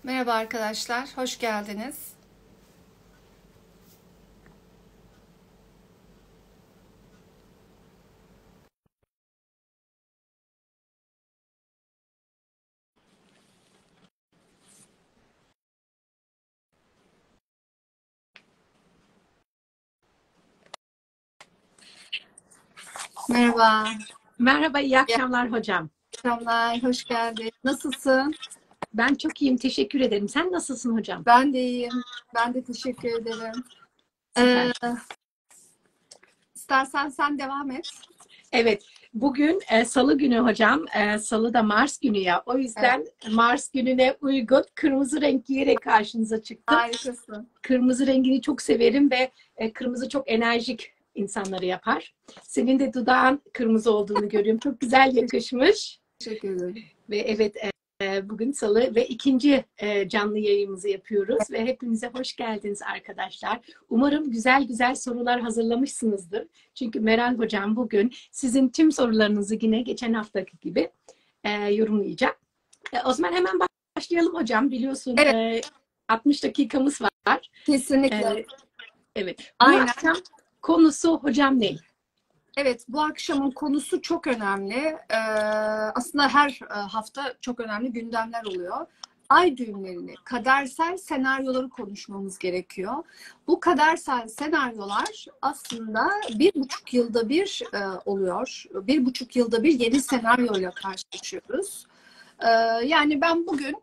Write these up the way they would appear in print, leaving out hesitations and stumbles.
Merhaba arkadaşlar, hoş geldiniz. Merhaba, Merhaba, iyi iyi akşamlar hocam. akşamlar, hoş geldin. Nasılsın? Ben çok iyiyim, teşekkür ederim. Sen nasılsın hocam? Ben de iyiyim, ben de teşekkür ederim. Ee, Süper. istersen sen devam et. Evet, bugün Salı günü hocam. Salı da Mars günü ya. O Evet, yüzden Mars gününe uygun kırmızı renk giyerek karşınıza çıktım. harikasın. Kırmızı rengini çok severim ve kırmızı çok enerjik insanları yapar. Senin de dudağın kırmızı olduğunu görüyorum. Çok güzel yakışmış. Teşekkür ederim. Ve evet, bugün Salı ve ikinci canlı yayımızı yapıyoruz ve hepinize hoş geldiniz arkadaşlar. Umarım güzel güzel sorular hazırlamışsınızdır. Çünkü Meral Hocam bugün sizin tüm sorularınızı yine geçen haftaki gibi yorumlayacak. O zaman hemen başlayalım hocam. Biliyorsun Evet, 60 dakikamız var. kesinlikle. E, evet, bu Aynen. akşam konusu hocam ne? Evet, bu akşamın konusu çok önemli. Aslında her hafta çok önemli gündemler oluyor. Ay düğümlerini, kadersel senaryoları konuşmamız gerekiyor. Bu kadersel senaryolar aslında 1,5 yılda bir oluyor. 1,5 yılda bir yeni senaryoyla karşılaşıyoruz. Ee, Yani ben bugün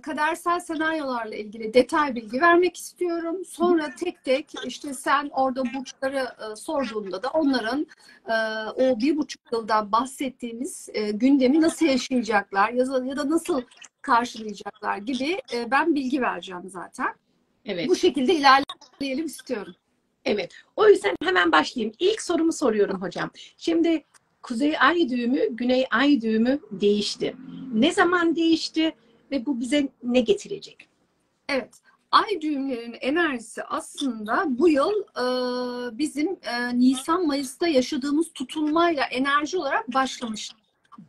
kadersel senaryolarla ilgili detay bilgi vermek istiyorum. Sonra tek tek işte sen orada burçları sorduğunda da onların o 1,5 yıldan bahsettiğimiz gündemi nasıl yaşayacaklar ya da nasıl karşılayacaklar gibi ben bilgi vereceğim zaten. Bu Evet. şekilde ilerleyelim istiyorum. Evet. O yüzden hemen başlayayım. İlk sorumu soruyorum hocam. Şimdi Kuzey Ay düğümü, Güney Ay düğümü değişti. Ne zaman değişti ve bu bize ne getirecek? Evet. Ay düğümlerinin enerjisi aslında bu yıl bizim Nisan-Mayıs'ta yaşadığımız tutulmayla enerji olarak başlamış.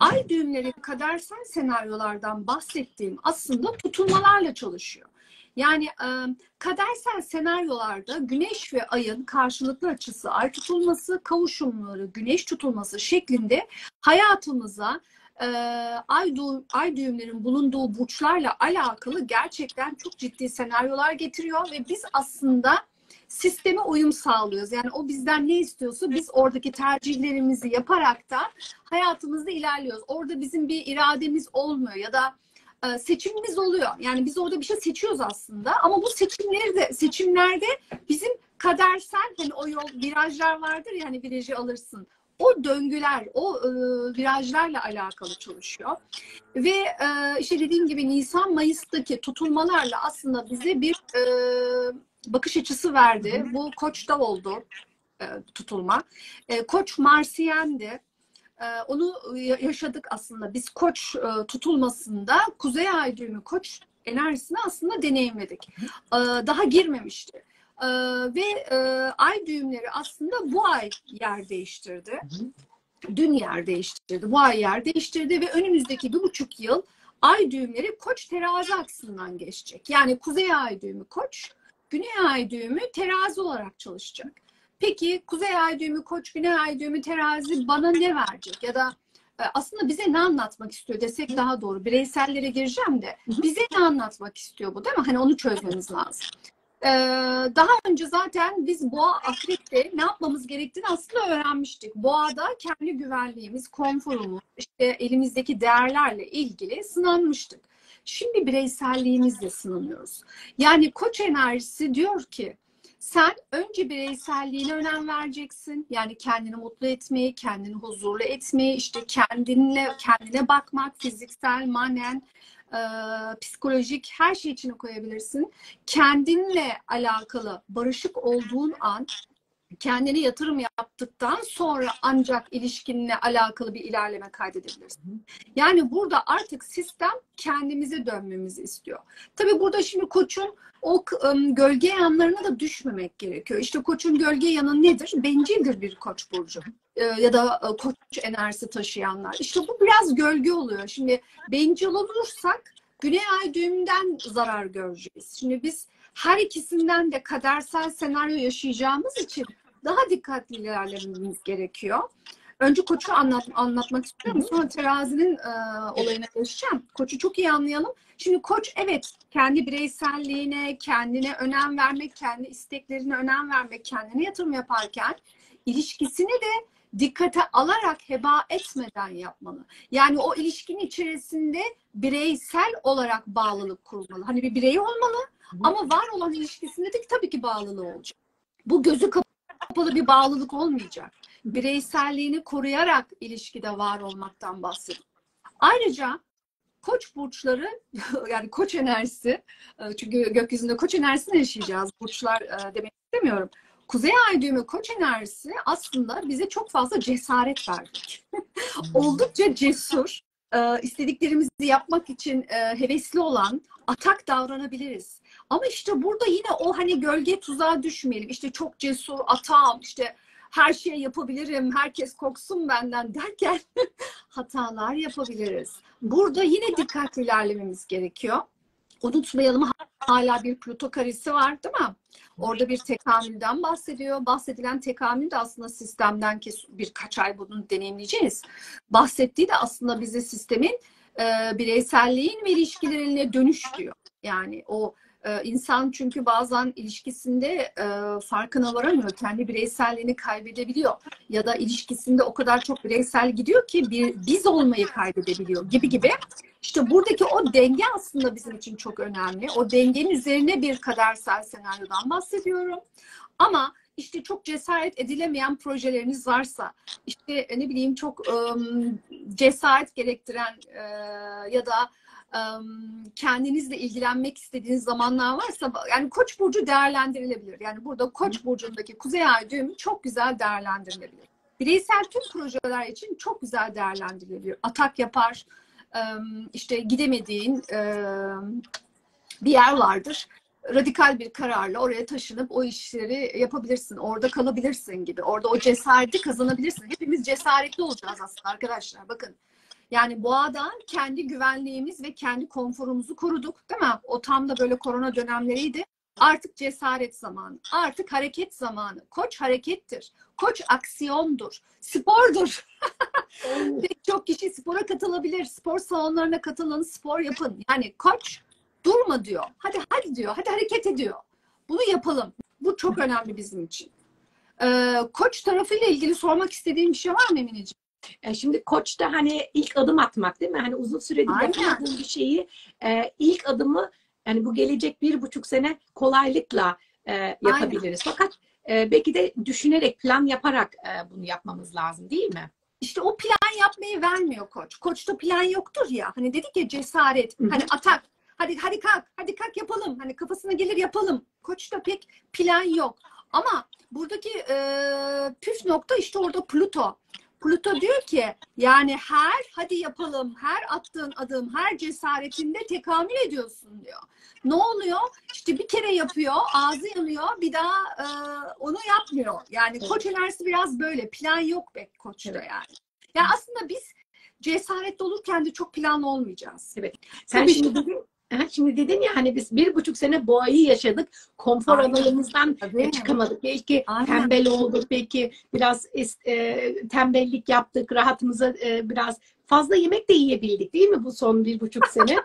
Ay düğümleri kadersel senaryolardan bahsettiğim aslında tutulmalarla çalışıyor. Yani kadersel senaryolarda Güneş ve Ay'ın karşılıklı açısı, Ay tutulması, kavuşumları, Güneş tutulması şeklinde hayatımıza e, ay düğümlerin bulunduğu burçlarla alakalı gerçekten çok ciddi senaryolar getiriyor ve biz aslında sisteme uyum sağlıyoruz. Yani o bizden ne istiyorsa biz oradaki tercihlerimizi yaparak da hayatımızda ilerliyoruz. Orada bizim bir irademiz olmuyor ya da seçimimiz oluyor. Yani biz orada bir şey seçiyoruz aslında ama bu seçimlerde bizim kadersel hani o yol virajlar vardır ya hani virajı alırsın. O döngüler, o virajlarla alakalı çalışıyor. Ve işte dediğim gibi Nisan-Mayıs'taki tutulmalarla aslında bize bir bakış açısı verdi. Bu Koç'ta oldu tutulma. Koç Marsiyen'di. Onu yaşadık aslında. Biz Koç tutulmasında Kuzey Ay düğümü Koç enerjisini aslında deneyimledik. Daha girmemişti. Ve ay düğümleri aslında bu ay yer değiştirdi. Dün yer değiştirdi. Bu ay yer değiştirdi ve önümüzdeki 1,5 yıl ay düğümleri Koç terazi aksından geçecek. Yani Kuzey Ay düğümü Koç, Güney Ay düğümü terazi olarak çalışacak. Peki Kuzey Ay düğümü Koç, Güney Ay düğümü terazi bana ne verecek? Ya da aslında bize ne anlatmak istiyor desek daha doğru. Bireysellere gireceğim de bize ne anlatmak istiyor bu değil mi? Hani onu çözmemiz lazım. Daha önce zaten biz boğa akrepte ne yapmamız gerektiğini aslında öğrenmiştik. Boğada kendi güvenliğimiz, konforumuz, işte elimizdeki değerlerle ilgili sınanmıştık. Şimdi bireyselliğimizle sınanıyoruz. Yani koç enerjisi diyor ki sen önce bireyselliğine önem vereceksin. Yani kendini mutlu etmeyi, kendini huzurlu etmeyi, işte kendine bakmak, fiziksel, manen, psikolojik her şey içine koyabilirsin. Kendinle alakalı barışık olduğun an kendine yatırım yaptıktan sonra ancak ilişkinle alakalı bir ilerleme kaydedebilirsin. Yani burada artık sistem kendimize dönmemizi istiyor. Tabii burada şimdi koçun o gölge yanlarına da düşmemek gerekiyor. İşte koçun gölge yanı nedir? Bencildir bir koç burcu. Ya da koç enerjisi taşıyanlar. İşte bu biraz gölge oluyor. Şimdi bencil olursak Güney ay düğümünden zarar göreceğiz. Şimdi biz her ikisinden de kadersel senaryo yaşayacağımız için daha dikkatli ilerlememiz gerekiyor. Önce koçu anlatmak istiyorum. Sonra terazinin olayına geçeceğim. Koçu çok iyi anlayalım. Şimdi koç evet kendi bireyselliğine, kendine önem vermek, kendi isteklerine önem vermek, kendine yatırım yaparken ilişkisini de dikkate alarak heba etmeden yapmalı. Yani o ilişkinin içerisinde bireysel olarak bağlılık kurmalı. Hani bir birey olmalı ama var olan ilişkisinde de tabii ki bağlılığı olacak. Bu gözü kapalı bir bağlılık olmayacak. Bireyselliğini koruyarak ilişkide var olmaktan bahsediyor. Ayrıca koç burçları yani koç enerjisi çünkü gökyüzünde koç enerjisini yaşayacağız. Burçlar demek istemiyorum. Kuzey ay düğümü koç enerjisi aslında bize çok fazla cesaret verdik. Oldukça cesur, istediklerimizi yapmak için hevesli olan, atak davranabiliriz. Ama işte burada yine o hani gölge tuzağa düşmeyelim. İşte çok cesur, atağım, işte her şeyi yapabilirim, herkes korksun benden derken hatalar yapabiliriz. Burada yine dikkatli ilerlememiz gerekiyor. Unutmayalım hala bir Plüto karesi var değil mi? Orada bir tekamülden bahsediyor. Bahsedilen tekamül de aslında sistemden birkaç ay bunu deneyimleyeceğiz. Bahsettiği de aslında bize sistemin bireyselliğin ve ilişkilerine dönüş diyor. Yani o insan çünkü bazen ilişkisinde farkına varamıyor. Kendi bireyselliğini kaybedebiliyor. Ya da ilişkisinde o kadar çok bireysel gidiyor ki biz olmayı kaybedebiliyor gibi. İşte buradaki o denge aslında bizim için çok önemli. O dengenin üzerine bir kadersel senaryodan bahsediyorum. Ama işte çok cesaret edilemeyen projeleriniz varsa, işte ne bileyim çok cesaret gerektiren ya da kendinizle ilgilenmek istediğiniz zamanlar varsa yani Koç burcu değerlendirilebilir. Yani burada Koç burcundaki Kuzey Ay düğümü çok güzel değerlendirilebilir. Bireysel tüm projeler için çok güzel değerlendirilebilir. Atak yapar, işte gidemediğin bir yer vardır. Radikal bir kararla oraya taşınıp o işleri yapabilirsin. Orada kalabilirsin gibi. Orada o cesareti kazanabilirsin. Hepimiz cesaretli olacağız aslında arkadaşlar. Bakın. Yani boğadan kendi güvenliğimiz ve kendi konforumuzu koruduk, değil mi? O tam da böyle korona dönemleriydi. Artık cesaret zamanı. Artık hareket zamanı. Koç harekettir. Koç aksiyondur. Spordur. Pek çok kişi spora katılabilir. Spor salonlarına katılın, spor yapın. Yani koç durma diyor. Hadi diyor. Hadi hareket ediyor. Bunu yapalım. Bu çok önemli bizim için. Koç tarafıyla ilgili sormak istediğim bir şey var mı Emineciğim? Şimdi koçta hani ilk adım atmak değil mi? Hani uzun süredir yapamadığım bir şeyi ilk adımı yani bu gelecek 1,5 sene kolaylıkla yapabiliriz. Aynen. Fakat belki de düşünerek, plan yaparak bunu yapmamız lazım değil mi? İşte o plan yapmayı vermiyor koç. Koçta plan yoktur ya. Hani dedik ya cesaret, hani atak. Hadi kalk yapalım. Hani kafasına gelir yapalım. Koçta pek plan yok. Ama buradaki püf nokta işte orada Plüto. Plüto diyor ki yani hadi yapalım, her attığın adım, her cesaretinde tekamül ediyorsun diyor. Ne oluyor? İşte bir kere yapıyor, ağzı yanıyor, bir daha onu yapmıyor. Yani koç enerjisi biraz böyle, plan yok be koçta yani. Yani aslında biz cesaretli olurken de çok planlı olmayacağız. Evet. Sen şimdi dedin ya hani biz 1,5 sene boğayı yaşadık. Konfor alanımızdan çıkamadık. Belki tembel olduk. Belki biraz tembellik yaptık. Rahatımıza biraz fazla yemek de yiyebildik değil mi bu son 1,5 sene?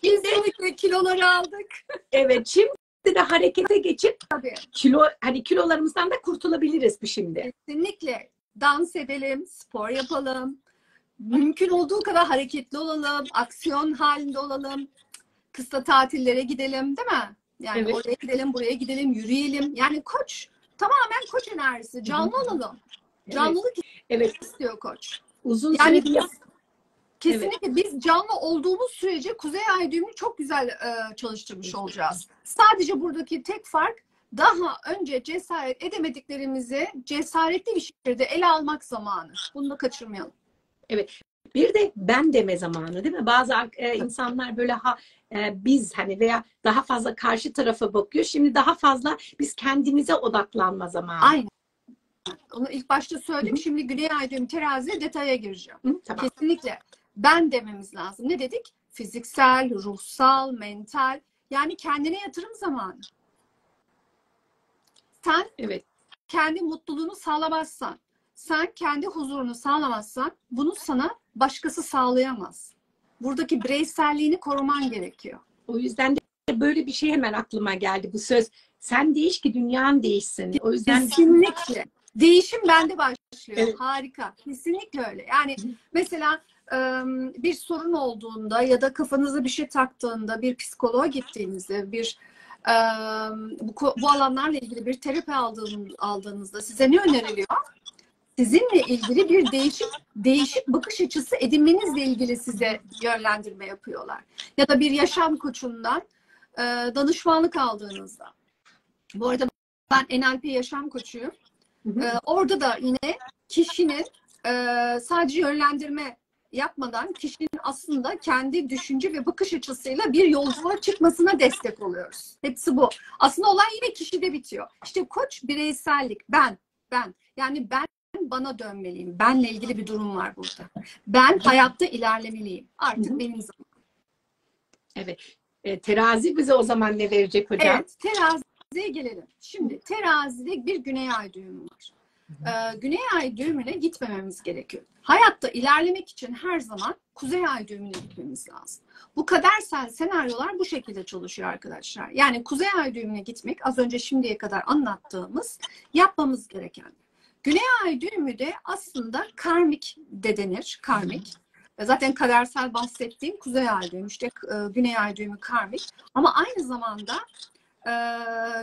Kesinlikle kiloları aldık. Evet. Şimdi de harekete geçip kilolarımızdan da kurtulabiliriz bu şimdi. Kesinlikle. Dans edelim, spor yapalım. Mümkün olduğu kadar hareketli olalım, aksiyon halinde olalım. Kısa tatillere gidelim değil mi? Yani oraya gidelim, buraya gidelim, yürüyelim. Yani koç, tamamen koç enerjisi. Canlı olalım. Canlılık istiyor koç. Uzun yani süre kesinlikle biz canlı olduğumuz sürece Kuzey Ay düğümünü çok güzel çalıştırmış olacağız. Sadece buradaki tek fark daha önce cesaret edemediklerimizi cesaretli bir şekilde ele almak zamanı. Bunu da kaçırmayalım. Evet. Bir de ben deme zamanı değil mi? Bazı insanlar böyle biz hani veya daha fazla karşı tarafa bakıyor. Şimdi daha fazla biz kendimize odaklanma zamanı. Aynen. Onu ilk başta söyledim. Şimdi Güney Ay düğümü teraziye detaya gireceğim. Tamam. Kesinlikle ben dememiz lazım. Ne dedik? fiziksel, ruhsal, mental. Yani kendine yatırım zamanı. Sen Evet. kendi mutluluğunu sağlamazsan, sen kendi huzurunu sağlamazsan bunu sana başkası sağlayamaz. Buradaki bireyselliğini koruman gerekiyor. O yüzden de böyle bir şey hemen aklıma geldi bu söz. Sen değiş ki dünyan değişsin. O yüzden Kesinlikle. Değişim bende başlıyor. Evet. Harika. Kesinlikle öyle. Yani mesela bir sorun olduğunda ya da kafanıza bir şey taktığında bir psikoloğa gittiğinizde bu alanlarla ilgili bir terapi aldığınızda size ne öneriliyor? Sizinle ilgili bir değişik bakış açısı edinmenizle ilgili size yönlendirme yapıyorlar. Ya da bir yaşam koçundan danışmanlık aldığınızda. Bu arada ben NLP yaşam koçuyum. Orada da yine kişinin sadece yönlendirme yapmadan kişinin aslında kendi düşünce ve bakış açısıyla bir yolculuğa çıkmasına destek oluyoruz. Hepsi bu. Aslında olay yine kişide bitiyor. İşte koç bireysellik, ben. Yani ben bana dönmeliyim. Benle ilgili bir durum var burada. Ben hayatta ilerlemeliyim. Artık benim zamanım. Evet. Terazi bize o zaman ne verecek hocam? Evet, teraziye gelelim. Şimdi terazide bir güney ay düğümü var. Güney ay düğümüne gitmememiz gerekiyor. Hayatta ilerlemek için her zaman kuzey ay düğümüne gitmemiz lazım. Bu kadersel senaryolar bu şekilde çalışıyor arkadaşlar. Yani kuzey ay düğümüne gitmek az önce şimdiye kadar anlattığımız yapmamız gereken. Güney ay düğümü de aslında karmik de denir. Karmik. Zaten kadersel bahsettiğim kuzey ay düğümü, işte güney ay düğümü karmik. Ama aynı zamanda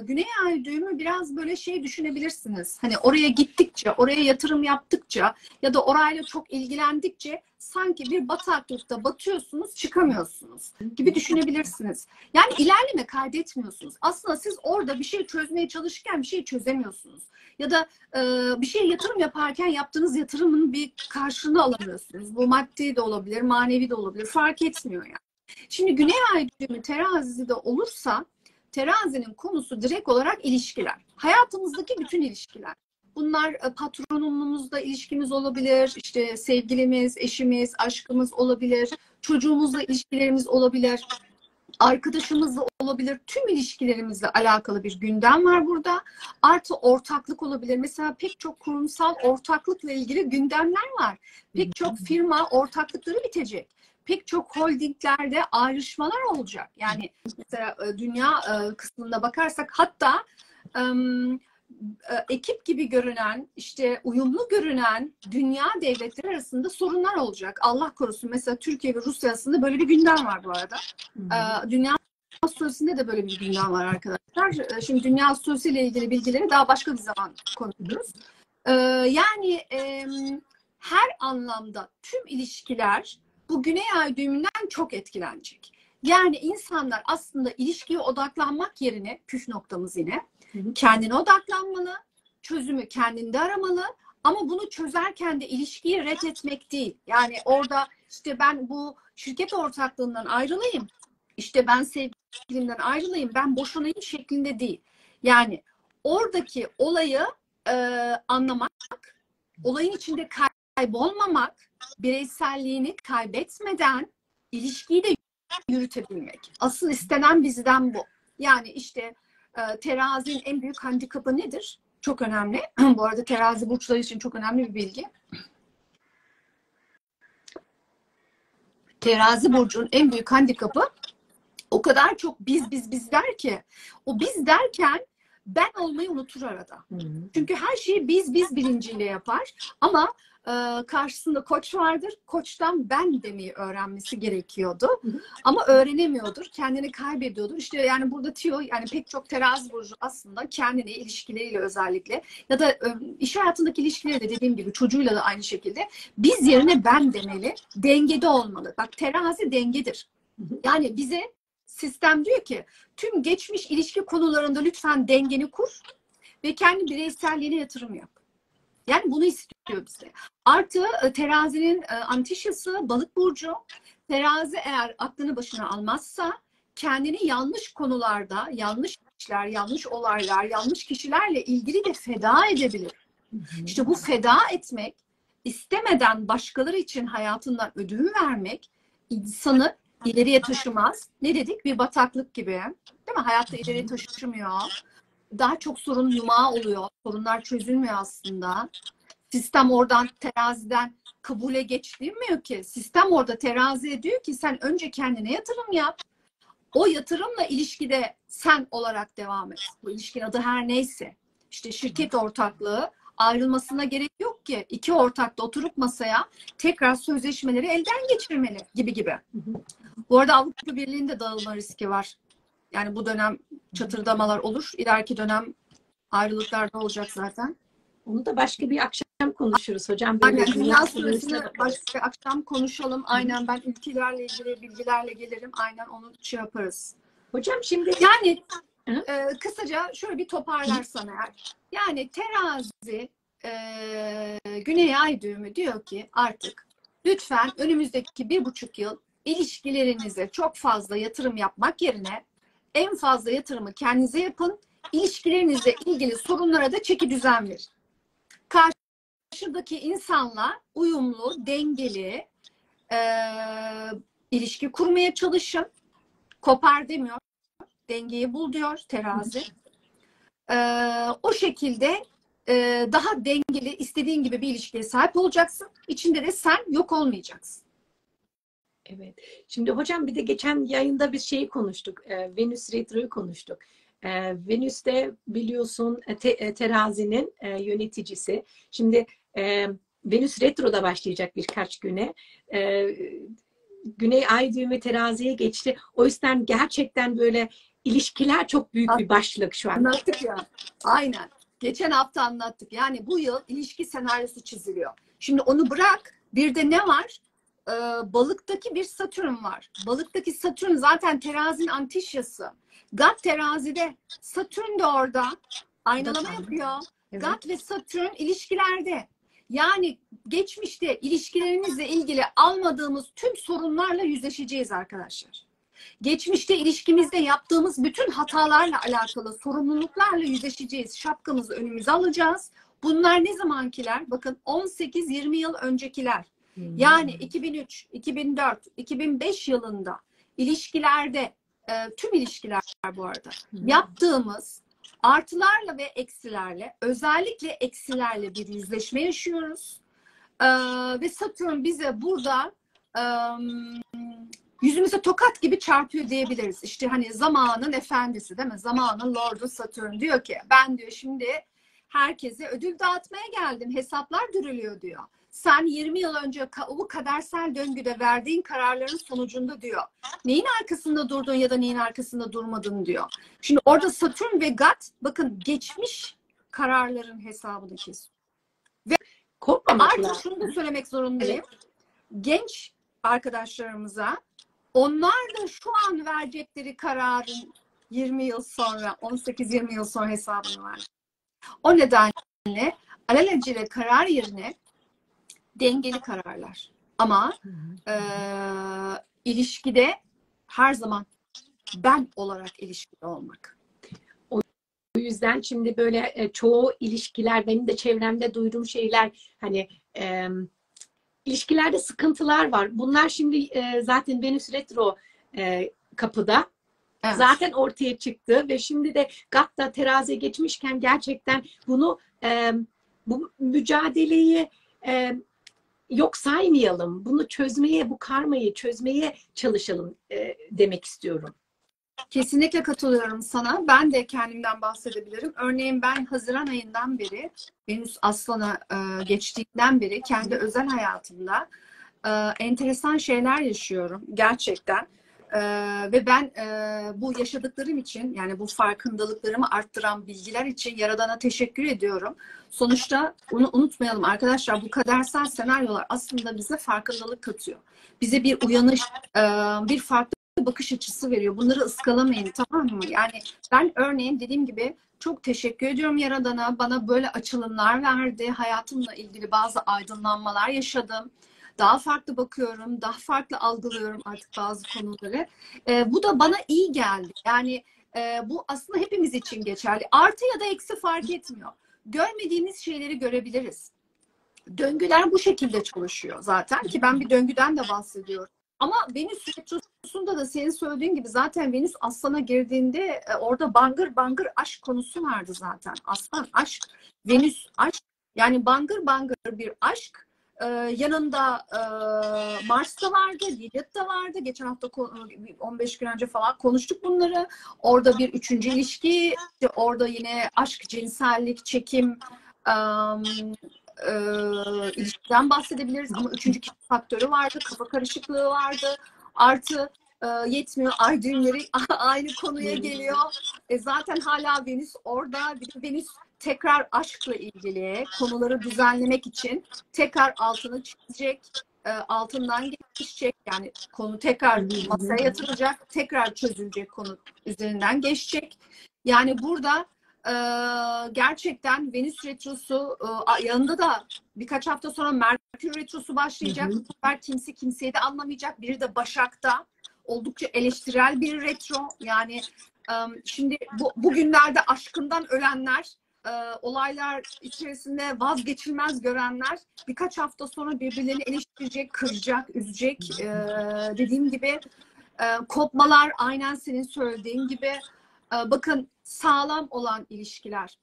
güney ay düğümü biraz böyle şey düşünebilirsiniz. Hani oraya gittikçe, oraya yatırım yaptıkça ya da orayla çok ilgilendikçe sanki bir bataklıkta batıyorsunuz, çıkamıyorsunuz gibi düşünebilirsiniz. Yani ilerleme kaydetmiyorsunuz. Aslında siz orada bir şey çözmeye çalışırken bir şey çözemiyorsunuz. Ya da bir şeye yatırım yaparken yaptığınız yatırımın bir karşılığını alamıyorsunuz. Bu maddi de olabilir, manevi de olabilir. Fark etmiyor yani. Şimdi güney ay düğümü terazide olursa terazinin konusu direkt olarak ilişkiler. Hayatımızdaki bütün ilişkiler. Bunlar patronumuzla ilişkimiz olabilir, işte sevgilimiz, eşimiz, aşkımız olabilir, çocuğumuzla ilişkilerimiz olabilir, arkadaşımızla olabilir. Tüm ilişkilerimizle alakalı bir gündem var burada. Artı ortaklık olabilir. Mesela pek çok kurumsal ortaklıkla ilgili gündemler var. Pek çok firma ortaklıkları bitecek. Pek çok holdinglerde ayrışmalar olacak. Yani mesela dünya kısmında bakarsak hatta ekip gibi görünen, işte uyumlu görünen dünya devletleri arasında sorunlar olacak. Allah korusun. Mesela Türkiye ve Rusya arasında böyle bir gündem var bu arada. Dünya astrolojisinde de böyle bir gündem var arkadaşlar. Şimdi dünya astrolojisiyle ilgili bilgileri daha başka bir zaman konuşuruz. Yani her anlamda tüm ilişkiler bu güney ay düğümünden çok etkilenecek. Yani insanlar aslında ilişkiye odaklanmak yerine, püf noktamız yine, kendine odaklanmalı, çözümü kendinde aramalı ama bunu çözerken de ilişkiyi ret etmek değil. Yani orada işte ben bu şirket ortaklığından ayrılayım, işte ben sevgilimden ayrılayım, ben boşanayım şeklinde değil. Yani oradaki olayı anlamak, olayın içinde kaybolmamak, bireyselliğini kaybetmeden ilişkiyi de yürütebilmek. Asıl istenen bizden bu. Yani işte terazinin en büyük handikapı nedir? Çok önemli. Bu arada terazi burçları için çok önemli bir bilgi. Terazi burcunun en büyük handikapı o kadar çok biz der ki, o biz derken ben olmayı unutur arada. Çünkü her şeyi biz bilinciyle yapar ama karşısında koç vardır. Koçtan ben demeyi öğrenmesi gerekiyordu. Ama öğrenemiyordur. Kendini kaybediyordur. İşte yani burada tüyo, yani pek çok terazi burcu aslında kendini ilişkileriyle özellikle ya da iş hayatındaki ilişkileri de dediğim gibi çocuğuyla da aynı şekilde biz yerine ben demeli. Dengede olmalı. Bak terazi dengedir. Yani bize sistem diyor ki tüm geçmiş ilişki konularında lütfen dengeni kur ve kendi bireyselliğine yatırım yap. Yani bunu istiyor bize. Artı terazinin antişası balık burcu. Terazi eğer aklını başına almazsa kendini yanlış konularda, yanlış işler, yanlış olaylar, yanlış kişilerle ilgili de feda edebilir. İşte bu feda etmek, istemeden başkaları için hayatından ödün vermek insanı ileriye taşımaz. Ne dedik? Bir bataklık gibi. Değil mi? Hayatta ileriye taşımıyor. Daha çok sorun yumağı oluyor. Sorunlar çözülmüyor aslında. Sistem oradan, teraziden kabule geçmiyor ki. Sistem orada teraziye diyor ki sen önce kendine yatırım yap. O yatırımla ilişkide sen olarak devam et. Bu ilişkin adı her neyse. İşte şirket ortaklığı, ayrılmasına gerek yok ki. İki ortak da oturup masaya tekrar sözleşmeleri elden geçirmeli gibi. Bu arada Avrupa Birliği'nde dağılma riski var. Yani bu dönem çatırdamalar olur. İleriki dönem ayrılıklar da olacak zaten. Onu da başka bir akşam konuşuruz hocam. Böyle Aynen. dünya Dünya süresine süresini bakarız. başka akşam konuşalım. Aynen, ben ülkelerle ilgili bilgilerle gelirim. Aynen, onu şey yaparız. Hocam şimdi Yani Hı? kısaca şöyle bir toparlarsan eğer. Yani terazi Güney Ay düğümü diyor ki artık lütfen önümüzdeki 1,5 yıl ilişkilerinize çok fazla yatırım yapmak yerine en fazla yatırımı kendinize yapın. İlişkilerinizle ilgili sorunlara da çeki düzen verin. Karşıdaki insanla uyumlu, dengeli ilişki kurmaya çalışın. Kopar demiyor. Dengeyi bul diyor terazi. O şekilde daha dengeli, istediğin gibi bir ilişkiye sahip olacaksın. İçinde de sen yok olmayacaksın. evet. Şimdi hocam bir de geçen yayında bir şeyi konuştuk. Venüs Retro'yu konuştuk. Venüs'te biliyorsun terazinin yöneticisi. Şimdi Venüs Retro'da başlayacak birkaç güne. Güney Ay düğümü teraziye geçti. O yüzden gerçekten böyle ilişkiler çok büyük bir başlık şu an. Anlattık ya. Aynen. Geçen hafta anlattık. Yani bu yıl ilişki senaryosu çiziliyor. Şimdi onu bırak. Bir de ne var? Balıktaki bir Satürn var. Balıktaki Satürn zaten terazinin antişyası. Gat terazide. Satürn de orada. Aynalama yapıyor. Evet. Gat ve Satürn ilişkilerde. Yani geçmişte ilişkilerimizle ilgili almadığımız tüm sorunlarla yüzleşeceğiz arkadaşlar. Geçmişte ilişkimizde yaptığımız bütün hatalarla alakalı sorumluluklarla yüzleşeceğiz. Şapkamızı önümüze alacağız. Bunlar ne zamankiler? Bakın 18-20 yıl öncekiler. Yani 2003, 2004, 2005 yılında ilişkilerde, tüm ilişkiler bu arada, yaptığımız artılarla ve eksilerle, özellikle eksilerle bir yüzleşme yaşıyoruz. Ve Satürn bize burada yüzümüze tokat gibi çarpıyor diyebiliriz. İşte hani zamanın efendisi, değil mi? Zamanın lordu Satürn diyor ki ben diyor şimdi herkese ödül dağıtmaya geldim. Hesaplar dürülüyor diyor. Sen 20 yıl önce bu kadersel döngüde verdiğin kararların sonucunda diyor. Neyin arkasında durdun ya da neyin arkasında durmadın diyor. Şimdi orada Satürn ve Gat bakın geçmiş kararların hesabını kesiyor. Ve artık şunu da söylemek zorundayım. Evet. Genç arkadaşlarımıza onlar da şu an verecekleri kararın 20 yıl sonra, 18-20 yıl sonra hesabını verecek. O nedenle alelacele karar yerine dengeli kararlar. Ama ilişkide her zaman ben olarak ilişkide olmak. O yüzden şimdi böyle çoğu ilişkiler, benim de çevremde duyduğum şeyler hani ilişkilerde sıkıntılar var. Bunlar şimdi zaten Venüs Retro kapıda. Evet. Zaten ortaya çıktı ve şimdi de Gat'ta teraziye geçmişken gerçekten bunu bu mücadeleyi yok saymayalım. Bunu çözmeye, bu karmayı çözmeye çalışalım demek istiyorum. Kesinlikle katılıyorum sana. Ben de kendimden bahsedebilirim. Örneğin ben Haziran ayından beri, Venüs Aslan'a geçtiğinden beri kendi özel hayatımda enteresan şeyler yaşıyorum gerçekten. Ve ben bu yaşadıklarım için, yani bu farkındalıklarımı arttıran bilgiler için Yaradan'a teşekkür ediyorum. Sonuçta bunu unutmayalım arkadaşlar, bu kadersel senaryolar aslında bize farkındalık katıyor. Bize bir uyanış, bir farklı bakış açısı veriyor. Bunları ıskalamayın, tamam mı? Yani ben örneğin dediğim gibi çok teşekkür ediyorum Yaradan'a. Bana böyle açılımlar verdi. Hayatımla ilgili bazı aydınlanmalar yaşadım. Daha farklı bakıyorum, daha farklı algılıyorum artık bazı konuları. Bu da bana iyi geldi. Yani bu aslında hepimiz için geçerli. Artı ya da eksi fark etmiyor. Görmediğimiz şeyleri görebiliriz. Döngüler bu şekilde çalışıyor zaten ki ben bir döngüden de bahsediyorum. Ama Venüs retrosunda da senin söylediğin gibi zaten Venüs Aslan'a girdiğinde orada bangır bangır aşk konusu vardı zaten. Aslan aşk, Venüs aşk. Yani bangır bangır bir aşk. Yanında Mars da vardı, Lilith da vardı. Geçen hafta 15 gün önce falan konuştuk bunları. Orada bir üçüncü ilişki, işte orada yine aşk, cinsellik, çekim, ilişkiden bahsedebiliriz ama üçüncü kişi faktörü vardı, kafa karışıklığı vardı. Artı yetmiyor, ay düğümleri aynı konuya geliyor. Zaten hala Venüs orada. Bir de Venüs tekrar aşkla ilgili konuları düzenlemek için tekrar altını çizecek, altından geçecek. Yani konu tekrar masaya yatırılacak, tekrar çözülecek, konu üzerinden geçecek. Yani burada gerçekten Venüs retrosu, yanında da birkaç hafta sonra Merkür retrosu başlayacak. Bu sefer kimse kimseyi de anlamayacak. Biri de Başak'ta. Oldukça eleştirel bir retro. Yani şimdi bugünlerde aşkından ölenler, olaylar içerisinde vazgeçilmez görenler birkaç hafta sonra birbirlerini eleştirecek, kıracak, üzecek. Dediğim gibi kopmalar aynen senin söylediğin gibi. Bakın, sağlam olan ilişkiler,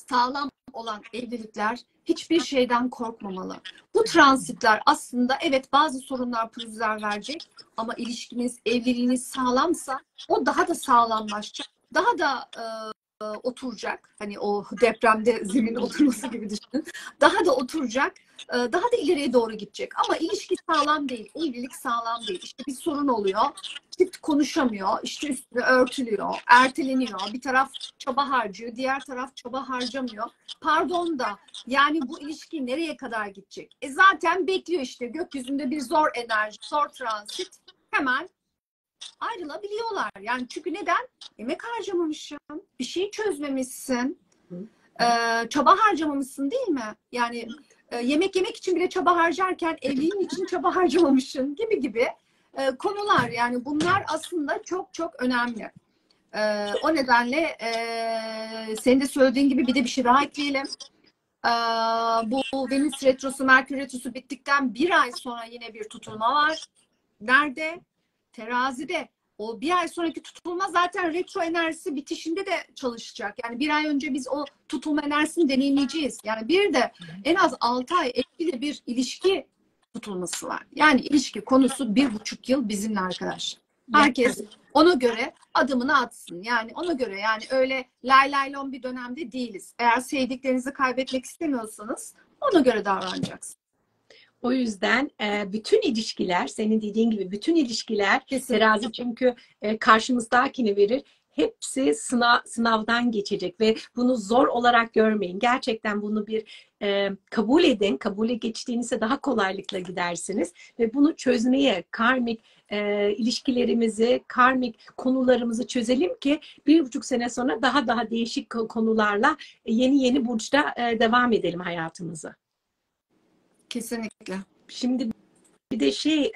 sağlam olan evlilikler hiçbir şeyden korkmamalı. Bu transitler aslında evet bazı sorunlar, pürüzler verecek ama ilişkiniz, evliliğiniz sağlamsa o daha da sağlamlaşacak. Daha da oturacak. Hani o depremde zemin oturması gibi düşünün. Daha da oturacak. Daha da ileriye doğru gidecek. Ama ilişki sağlam değil. Evlilik sağlam değil. İşte bir sorun oluyor. Çift konuşamıyor. İşte üstüne örtülüyor. Erteleniyor. Bir taraf çaba harcıyor. Diğer taraf çaba harcamıyor. Pardon da yani bu ilişki nereye kadar gidecek? Zaten bekliyor işte. Gökyüzünde bir zor enerji, zor transit. Hemen ayrılabiliyorlar. Yani çünkü neden? Emek harcamamışsın, bir şey çözmemişsin, çaba harcamamışsın değil mi? Yani yemek yemek için bile çaba harcarken evliliğin için çaba harcamamışsın gibi konular. Yani bunlar aslında çok çok önemli. O nedenle senin de söylediğin gibi bir de bir şey daha ekleyelim. Bu Venüs retrosu, Merkür retrosu bittikten bir ay sonra yine bir tutulma var. Nerede? Terazide. O bir ay sonraki tutulma zaten retro enerjisi bitişinde de çalışacak. Yani bir ay önce biz o tutulma enerjisini deneyimleyeceğiz. Yani bir de en az 6 ay etkili bir ilişki tutulması var. Yani ilişki konusu 1,5 yıl bizimle arkadaşlar. Herkes ona göre adımını atsın. Yani ona göre, yani öyle lay lay lon bir dönemde değiliz. Eğer sevdiklerinizi kaybetmek istemiyorsanız ona göre davranacaksınız. O yüzden bütün ilişkiler, senin dediğin gibi bütün ilişkiler, terazi çünkü karşımızdakini verir. Hepsi sınavdan geçecek ve bunu zor olarak görmeyin. Gerçekten bunu bir kabul edin. Kabule geçtiğinizde daha kolaylıkla gidersiniz. Ve bunu çözmeye, karmik ilişkilerimizi, karmik konularımızı çözelim ki 1,5 sene sonra daha değişik konularla yeni burçta devam edelim hayatımızı. Kesinlikle. Şimdi bir de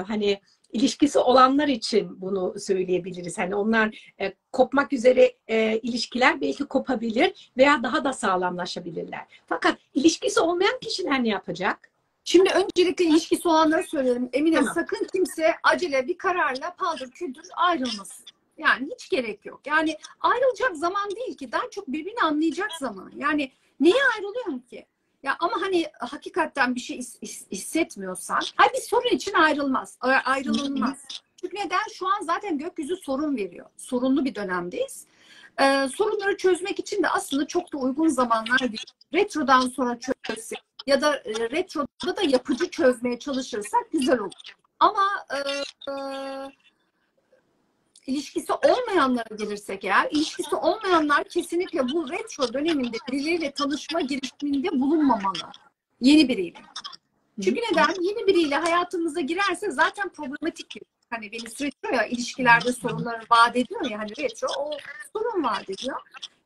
hani ilişkisi olanlar için bunu söyleyebiliriz. Hani onlar kopmak üzere ilişkiler belki kopabilir veya daha da sağlamlaşabilirler. Fakat ilişkisi olmayan kişiler ne yapacak? Şimdi öncelikle ilişkisi olanları söyleyelim. Emine, tamam. Sakın kimse acele bir kararla paldır küldür ayrılmasın. Yani hiç gerek yok. Yani ayrılacak zaman değil ki. Daha çok birbirini anlayacak zaman. Yani neye ayrılıyorum ki? Ya ama hani hakikaten bir şey hissetmiyorsan, bir sorun için ayrılınmaz. Çünkü neden? Şu an zaten gökyüzü sorun veriyor. Sorunlu bir dönemdeyiz. Sorunları çözmek için de aslında çok da uygun zamanlar değil. Retrodan sonra çözsek ya da retroda da yapıcı çözmeye çalışırsak güzel olur. Ama ilişkisi olmayanlara gelirsek eğer, ilişkisi olmayanlar kesinlikle bu retro döneminde birileriyle tanışma girişiminde bulunmamalı. Yeni biriyle. Çünkü neden? Yeni biriyle hayatımıza girerse zaten problematik bir. Hani Venüs retro ya, ilişkilerde sorunları vaat ediyor ya, hani retro o sorun vaat ediyor.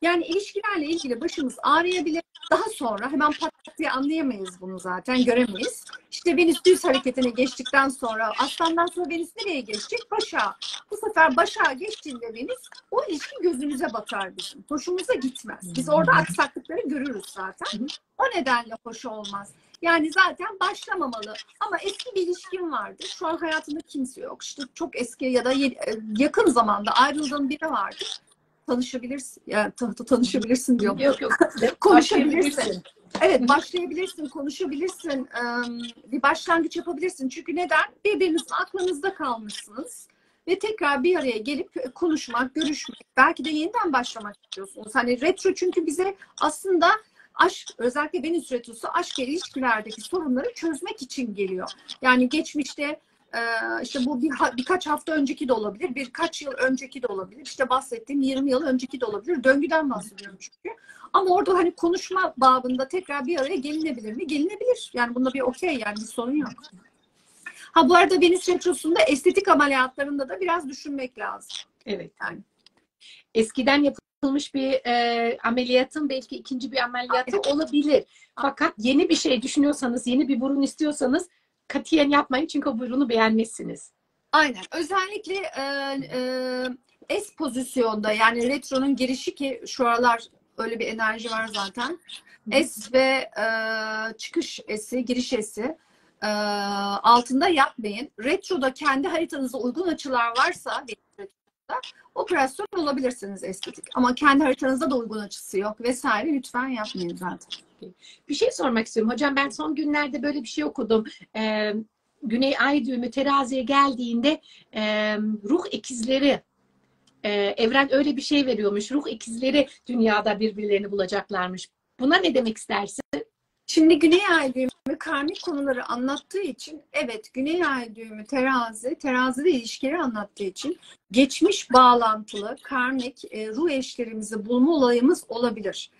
Yani ilişkilerle ilgili başımız ağrıyabilir. Daha sonra hemen pat diye anlayamayız bunu zaten, göremeyiz. İşte Venüs düz hareketine geçtikten sonra, Aslan'dan sonra Venüs nereye geçecek? Başak'a. Bu sefer Başak'a geçtiğinde Venüs, o ilişki gözümüze batar bizim. Hoşumuza gitmez. Biz orada aksaklıkları görürüz zaten. O nedenle hoş olmaz. Yani zaten başlamamalı. Ama eski bir ilişkin vardı. Şu an hayatında kimse yok. İşte çok eski ya da yakın zamanda ayrıldığın biri vardı. Tanışabilirsin. Yani tanışabilirsin diyorum. Yok yok. Konuşabilirsin. Evet, başlayabilirsin, konuşabilirsin. Bir başlangıç yapabilirsin. Çünkü neden? Birbirinizin aklınızda kalmışsınız. Ve tekrar bir araya gelip konuşmak, görüşmek, belki de yeniden başlamak istiyorsunuz. Hani retro çünkü bize aslında aşk, özellikle Venüs retrosu aşk ve ilişkilerdeki sorunları çözmek için geliyor. Yani geçmişte işte bu birkaç hafta önceki de olabilir, birkaç yıl önceki de olabilir. İşte bahsettiğim 20 yıl önceki de olabilir. Döngüden bahsediyorum çünkü. Ama orada hani konuşma babında tekrar bir araya gelinebilir mi? Gelinebilir. Yani bunda bir okey, yani bir sorun yok. Ha, bu arada Venüs retrosunda estetik ameliyatlarında da biraz düşünmek lazım. Evet. Yani. Eskiden yapılmış bir ameliyatın belki ikinci bir ameliyatı olabilir. Fakat yeni bir şey düşünüyorsanız, yeni bir burun istiyorsanız katiyen yapmayın çünkü o burunu beğenmezsiniz. Aynen. Özellikle S pozisyonda, yani retronun girişi, ki şu aralar öyle bir enerji var zaten. S ve çıkış S'i, giriş S'i altında yapmayın. Retroda kendi haritanıza uygun açılar varsa operasyon olabilirsiniz estetik. Ama kendi haritanızda da uygun açısı yok vesaire, lütfen yapmayın zaten. Bir şey sormak istiyorum. Hocam ben son günlerde böyle bir şey okudum. Güney Ay düğümü teraziye geldiğinde ruh ikizleri, evren öyle bir şey veriyormuş. Ruh ikizleri dünyada birbirlerini bulacaklarmış. Buna ne demek istersin? Şimdi Güney Ay düğümü karmik konuları anlattığı için, evet, Güney Ay düğümü terazide ilişkileri anlattığı için geçmiş bağlantılı karmik ruh eşlerimizi bulma olayımız olabilir.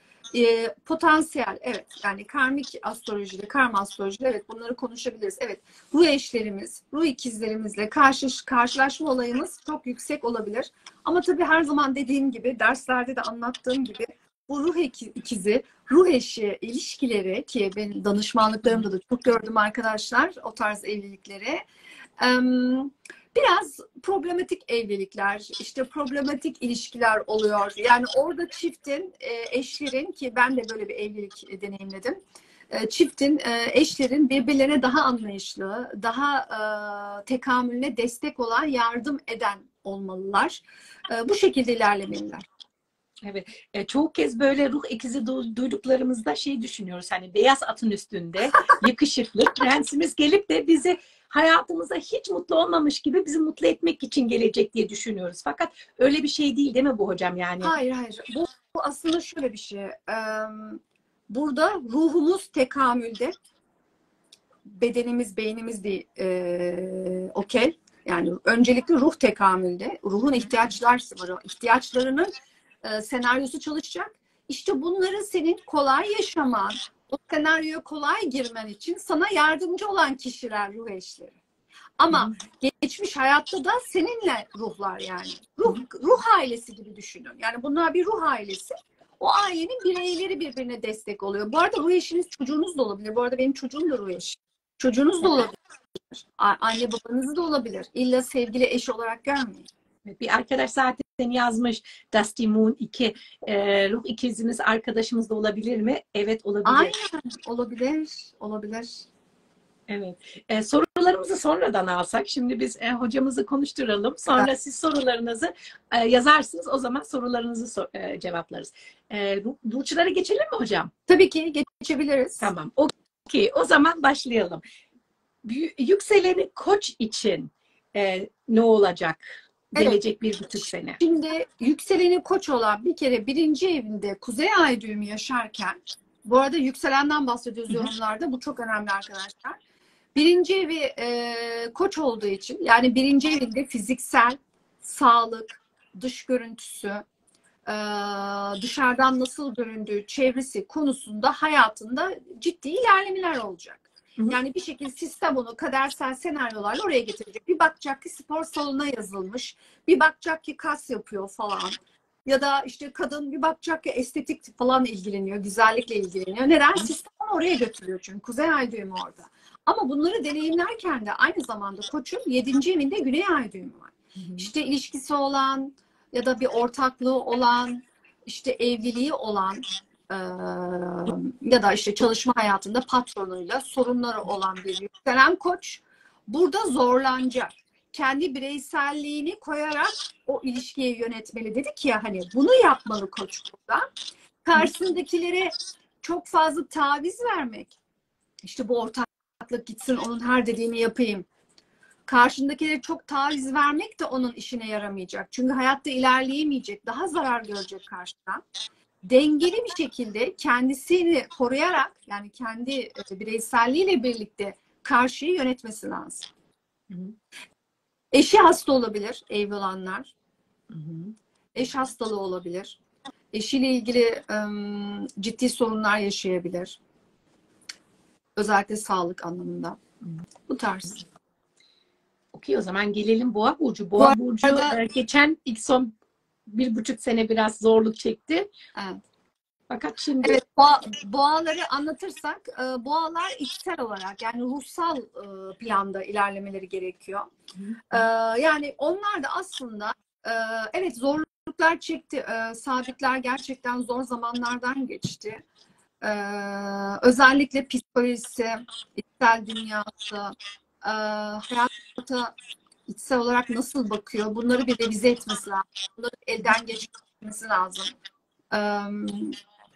Potansiyel, evet, yani karmik astrolojide, karma astrolojide evet bunları konuşabiliriz. Evet, ruh eşlerimiz, ruh ikizlerimizle karşılaşma olayımız çok yüksek olabilir. Ama tabii her zaman dediğim gibi, derslerde de anlattığım gibi, bu ruh ikizi, ruh eşi ilişkileri, ki ben danışmanlıklarımda da çok gördüm arkadaşlar o tarz evlilikleri. Biraz problematik evlilikler, işte problematik ilişkiler oluyor. Yani orada çiftin, eşlerin, ki ben de böyle bir evlilik deneyimledim. Çiftin, eşlerin birbirlerine daha anlayışlı, daha tekamülüne destek olan, yardım eden olmalılar. Bu şekilde ilerlemeliler. Evet. Çoğu kez böyle ruh ikizi duyduklarımızda şey düşünüyoruz. Hani beyaz atın üstünde yakışıklı prensimiz gelip de bizi hayatımıza hiç mutlu olmamış gibi bizi mutlu etmek için gelecek diye düşünüyoruz. Fakat öyle bir şey değil mi bu hocam yani? Hayır. Bu aslında şöyle bir şey. Burada ruhumuz tekamülde, bedenimiz, beynimiz değil. Okey. Yani öncelikle ruh tekamülde. Ruhun ihtiyaçlarının senaryosu çalışacak. İşte bunları senin kolay yaşaman, o senaryoya kolay girmen için sana yardımcı olan kişiler ruh eşleri. Ama geçmiş hayatta da seninle ruhlar, yani. Ruh ailesi gibi düşünün. Yani bunlar bir ruh ailesi. O ailenin bireyleri birbirine destek oluyor. Bu arada ruh eşiniz çocuğunuz da olabilir. Bu arada benim çocuğum da ruh eşi. Çocuğunuz da olabilir. Anne babanız da olabilir. İlla sevgili eş olarak görmeyin. Bir arkadaş zaten yazmış, Dusty Moon 2 ruh ikizimiz arkadaşımız da olabilir mi? Evet, olabilir. Aynen, olabilir. Evet. Sorularımızı sonradan alsak. Şimdi biz hocamızı konuşturalım. Sonra evet, siz sorularınızı yazarsınız. O zaman sorularınızı cevaplarız. Burçlara geçelim mi hocam? Tabii ki geçebiliriz. Tamam. Okey. O zaman başlayalım. Yükseleni Koç için ne olacak? Gelecek bir buçuk sene. Şimdi yükseleni Koç olan, bir kere birinci evinde Kuzey Ay düğümü yaşarken, bu arada yükselenden bahsediyoruz yorumlarda. Bu çok önemli arkadaşlar. Birinci evi Koç olduğu için, yani birinci evinde fiziksel, sağlık, dış görüntüsü, dışarıdan nasıl göründüğü, çevresi konusunda hayatında ciddi ilerlemeler olacak. Yani bir şekilde sistem onu kadersel senaryolarla oraya getirecek. Bir bakacak ki spor salonuna yazılmış, bir bakacak ki kas yapıyor falan. Ya da işte kadın bir bakacak ki estetik falan ilgileniyor, güzellikle ilgileniyor. Neden? Sistem oraya götürüyor çünkü. Kuzey ay düğümü orada. Ama bunları deneyimlerken de aynı zamanda Koç'un 7. evinde Güney ay düğümü var. İşte ilişkisi olan ya da bir ortaklığı olan, işte evliliği olan ya da işte çalışma hayatında patronuyla sorunları olan bir yükselen Koç burada zorlanacak. Kendi bireyselliğini koyarak o ilişkiyi yönetmeli dedik ya, hani bunu yapmalı Koç burada. Karşısındakilere çok fazla taviz vermek. İşte bu ortaklık gitsin, onun her dediğini yapayım. Karşındakilere çok taviz vermek de onun işine yaramayacak. Çünkü hayatta ilerleyemeyecek. Daha zarar görecek karşıdan. Dengeli bir şekilde kendisini koruyarak, yani kendi bireyselliğiyle birlikte karşıyı yönetmesi lazım. Eşi hasta olabilir, evli olanlar. Eş hastalığı olabilir. Eşiyle ilgili ciddi sorunlar yaşayabilir. Özellikle sağlık anlamında. Bu tarz. Okey, o zaman gelelim Boğa burcu. Boğa burcu geçen ilk son 1,5 sene biraz zorluk çekti. Evet. Fakat şimdi evet, boğaları anlatırsak, boğalar içsel olarak, yani ruhsal planda ilerlemeleri gerekiyor. Yani onlar da aslında evet zorluklar çekti. Sabitler gerçekten zor zamanlardan geçti. Özellikle psikolojisi, içsel dünyası, hayata içsel olarak nasıl bakıyor, bunları bir revize etmesi lazım. Bunları elden geçirmesi lazım.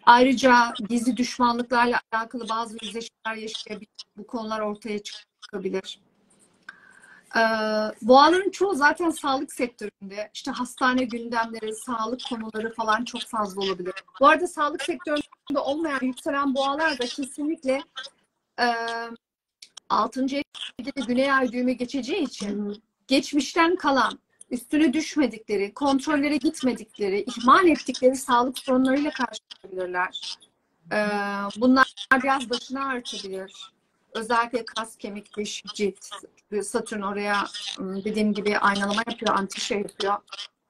Ayrıca gizli düşmanlıklarla alakalı bazı yüzleşmeler yaşayabilir. Bu konular ortaya çıkabilir. Boğaların çoğu zaten sağlık sektöründe. İşte hastane gündemleri, sağlık konuları falan çok fazla olabilir. Bu arada sağlık sektöründe olmayan yükselen boğalar da kesinlikle 6. evde de Güney ay düğümü geçeceği için geçmişten kalan, üstüne düşmedikleri, kontrollere gitmedikleri, ihmal ettikleri sağlık sorunlarıyla karşılaşabilirler. Bunlar biraz başını ağrıtabilir. Özellikle kas, kemik, diş, cilt. Satürn oraya dediğim gibi aynalama yapıyor, antişe yapıyor.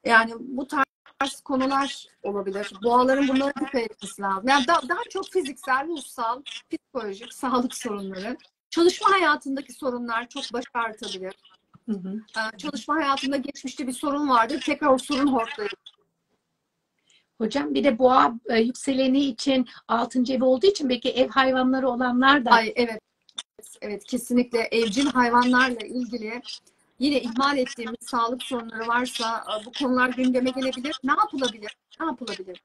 Yani bu tarz konular olabilir. Boğaların bunlara dikkat etmesi lazım. Yani daha çok fiziksel, ruhsal, psikolojik, sağlık sorunları. Çalışma hayatındaki sorunlar çok baş ağrıtabilir. Çalışma hayatında geçmişte bir sorun vardır. Tekrar o sorun hortlayabilir. Hocam bir de boğa yükseleni için 6. ev olduğu için belki ev hayvanları olanlar da. Ay evet. Evet, kesinlikle evcil hayvanlarla ilgili yine ihmal ettiğimiz sağlık sorunları varsa bu konular gündeme gelebilir. Ne yapılabilir? Ne yapılabilir?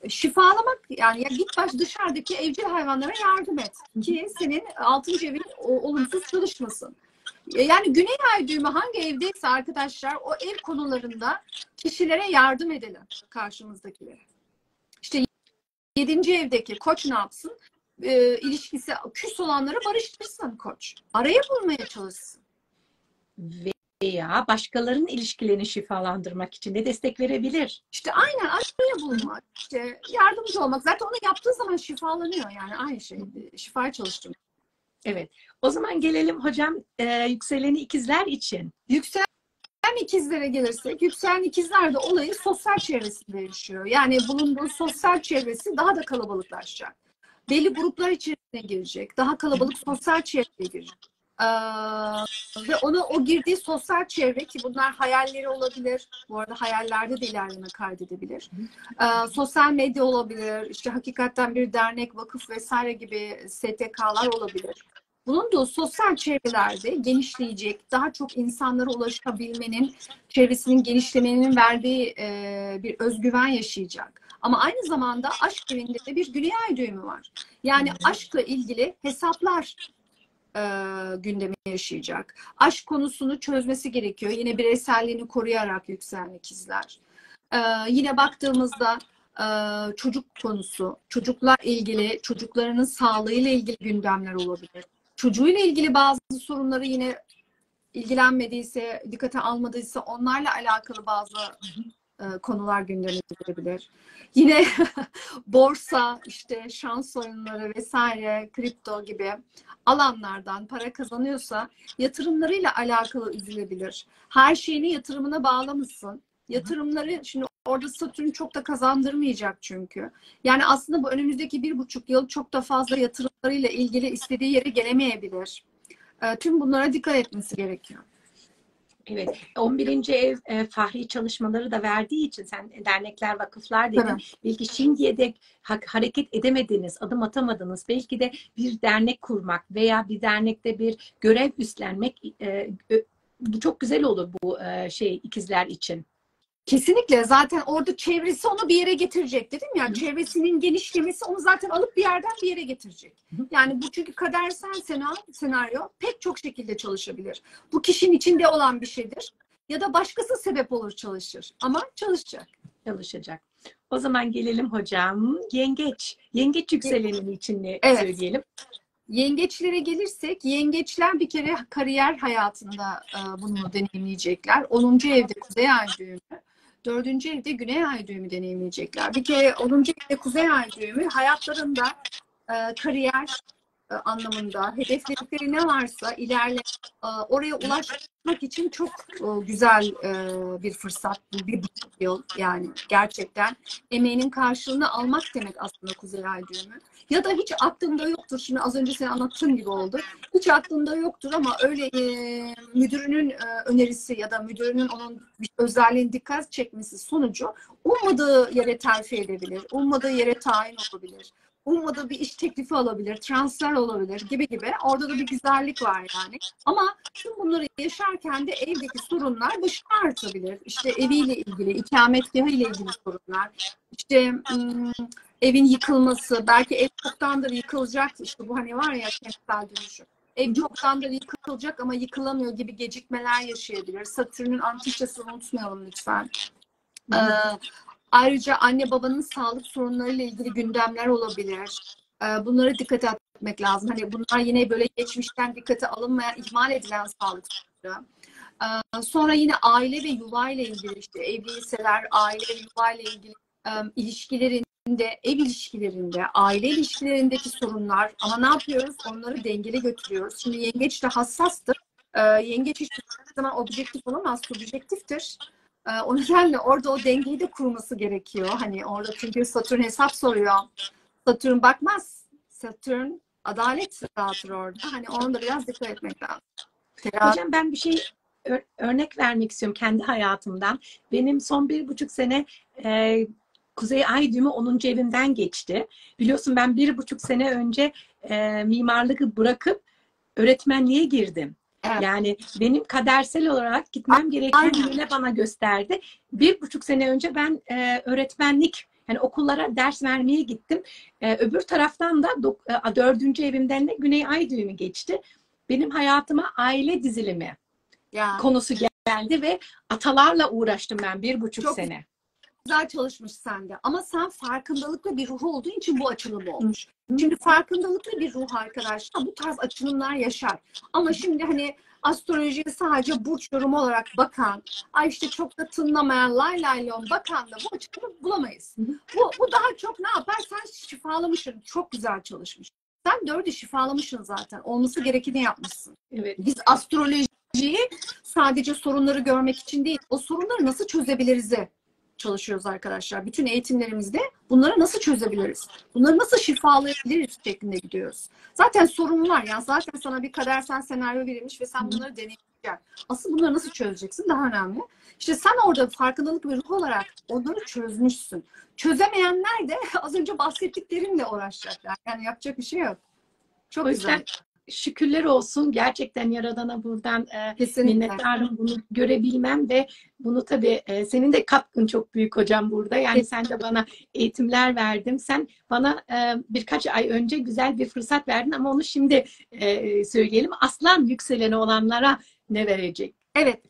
Şifalamak, yani ya git dışarıdaki evcil hayvanlara yardım et ki senin 6. evin olumsuz çalışmasın. Yani Güney ay düğümü hangi evdeyse arkadaşlar, o ev konularında kişilere yardım edelim, karşımızdakilere. İşte 7. evdeki Koç ne yapsın? İlişkisi küs olanları barıştırsın Koç. Araya bulmaya çalışsın. Veya başkalarının ilişkilerini şifalandırmak için de destek verebilir. İşte aynen araya bulmak, işte yardımcı olmak. Zaten onu yaptığı zaman şifalanıyor, yani aynı şey. Şifaya çalıştırmak. Evet. O zaman gelelim hocam yükseleni ikizler için. Yükselen ikizlere gelirsek, yükselen ikizler de olayı sosyal çevresinde yaşıyor. Yani bulunduğu sosyal çevresi daha da kalabalıklaşacak. Belli gruplar içerisine girecek. Daha kalabalık sosyal çevreye girecek. Ve o girdiği sosyal çevre, ki bunlar hayalleri olabilir. Bu arada hayallerde de ilerleme kaydedebilir. Sosyal medya olabilir. İşte hakikaten bir dernek, vakıf vesaire gibi STK'lar olabilir. Bulunduğu sosyal çevrelerde genişleyecek, daha çok insanlara ulaşabilmenin, çevresinin genişlemenin verdiği bir özgüven yaşayacak. Ama aynı zamanda aşk evinde de bir Güney ay düğümü var. Yani aşkla ilgili hesaplar gündemi yaşayacak. Aşk konusunu çözmesi gerekiyor. Yine bireyselliğini koruyarak yükselen ikizler. Yine baktığımızda çocuk konusu, çocukla ilgili, çocuklarının sağlığıyla ilgili gündemler olabilir. Çocuğuyla ilgili bazı sorunları yine ilgilenmediyse, dikkate almadıysa onlarla alakalı bazı konular gündeme gelebilir. Yine borsa, işte şans oyunları vesaire, kripto gibi alanlardan para kazanıyorsa yatırımlarıyla alakalı üzülebilir. Her şeyini yatırımına bağlamışsın. Yatırımları, şimdi orada Satürn çok da kazandırmayacak çünkü. Yani aslında bu önümüzdeki 1,5 yıl çok da fazla yatırımlarıyla ilgili istediği yere gelemeyebilir. Tüm bunlara dikkat etmesi gerekiyor. Evet, 11. ev fahri çalışmaları da verdiği için sen dernekler, vakıflar dedin. Tabii. Belki şimdiye dek hareket edemediniz, adım atamadınız. Belki de bir dernek kurmak veya bir dernekte bir görev üstlenmek bu çok güzel olur bu ikizler için. Kesinlikle. Zaten orada çevresi onu bir yere getirecek dedim ya. Çevresinin genişlemesi onu zaten alıp bir yerden bir yere getirecek. Yani bu çünkü kadersel senaryo pek çok şekilde çalışabilir. Bu kişinin içinde olan bir şeydir. Ya da başkası sebep olur çalışır. Ama çalışacak. Çalışacak. O zaman gelelim hocam. Yengeç. Yengeç yükselenin için ne söyleyelim? Yengeçlere gelirsek, yengeçler bir kere kariyer hayatında bunu deneyimleyecekler. 10. evde Kuzey Ay düğümü. 4. evde Güney Ay düğümü deneyimleyecekler. Bir kere 10. evde Kuzey Ay düğümü hayatlarında kariyer anlamında hedefledikleri ne varsa oraya ulaşmak için çok güzel bir fırsat. Bir yıl yani gerçekten emeğinin karşılığını almak demek aslında Kuzey Ay düğümü. Ya da hiç aklımda yoktur. Şimdi az önce senin anlattığın gibi oldu. Hiç aklımda yoktur ama öyle müdürünün önerisi ya da müdürünün onun bir özelliğine dikkat çekmesi sonucu ummadığı yere terfi edebilir. Ummadığı yere tayin olabilir. Ummadığı bir iş teklifi alabilir, transfer olabilir gibi. Orada da bir güzellik var yani. Ama tüm bunları yaşarken de evdeki sorunlar başına artabilir. İşte eviyle ilgili, ikametgahıyla ilgili sorunlar. İşte evin yıkılması, belki ev çoktandır yıkılacak. İşte bu hani var ya kentsel dönüşüm. Ev çoktandır yıkılacak ama yıkılamıyor gibi gecikmeler yaşayabilir. Satürn'ün antiçasını unutmayalım lütfen. Ayrıca anne babanın sağlık sorunlarıyla ilgili gündemler olabilir. Bunlara dikkat etmek lazım. Hani bunlar yine böyle geçmişten dikkate alınmayan, ihmal edilen sağlık sorunları. Sonra yine aile ve yuva ile ilgili işte evliyseler aile ve yuva ile ilgili ilişkilerinde, ev ilişkilerinde, aile ilişkilerindeki sorunlar. Ama ne yapıyoruz? Onları dengeli götürüyoruz. Şimdi yengeç de hassastır. Yengeç hiçbir zaman objektif olamaz, subjektiftir. O nedenle orada o dengeyi de kurması gerekiyor. Hani orada çünkü Satürn hesap soruyor. Satürn bakmaz. Satürn adalet dağıtır orada. Hani onu da biraz dikkat etmek lazım. Hocam ben bir şey örnek vermek istiyorum kendi hayatımdan. Benim son 1,5 sene Kuzey Ay düğümü 10. evimden geçti. Biliyorsun ben 1,5 sene önce mimarlığı bırakıp öğretmenliğe girdim. Evet. Yani benim kadersel olarak gitmem gereken yöne bana gösterdi. 1,5 sene önce ben öğretmenlik, yani okullara ders vermeye gittim. Öbür taraftan da 4. evimden de Güney Ay düğümü geçti. Benim hayatıma aile dizilimi konusu geldi ve atalarla uğraştım ben 1,5 sene. Güzel çalışmış sende. Ama sen farkındalıklı bir ruh olduğu için bu açılım olmuş. Şimdi farkındalıklı bir ruh arkadaşlar bu tarz açılımlar yaşar. Ama şimdi hani astrolojiye sadece burç yorumu olarak bakan, ay işte çok da tınlamayan, lay lay lon bakan da bu açılımı bulamayız. Bu daha çok ne yapar? Sen şifalamışsın. Çok güzel çalışmış. Sen 4'ü şifalamışsın zaten. Olması gerekeni yapmışsın. Evet. Biz astrolojiyi sadece sorunları görmek için değil, o sorunları nasıl çözebiliriz çalışıyoruz arkadaşlar. Bütün eğitimlerimizde bunları nasıl çözebiliriz? Bunları nasıl şifalayabiliriz şeklinde gidiyoruz. Zaten sorun var. Yani zaten sana bir kadersel senaryo verilmiş ve sen bunları deneyeceksin. Asıl bunları nasıl çözeceksin daha önemli. İşte sen orada farkındalık ve ruh olarak onları çözmüşsün. Çözemeyenler de az önce bahsettiklerimle uğraşacaklar. Yani yapacak bir şey yok. Çok o yüzden güzel. Şükürler olsun. Gerçekten Yaradan'a buradan minnettarım bunu görebilmem ve bunu tabii senin de katkın çok büyük hocam burada. Yani sen de bana eğitimler verdin. Sen bana birkaç ay önce güzel bir fırsat verdin ama onu şimdi söyleyelim. Aslan yükseleni olanlara ne verecek? Evet.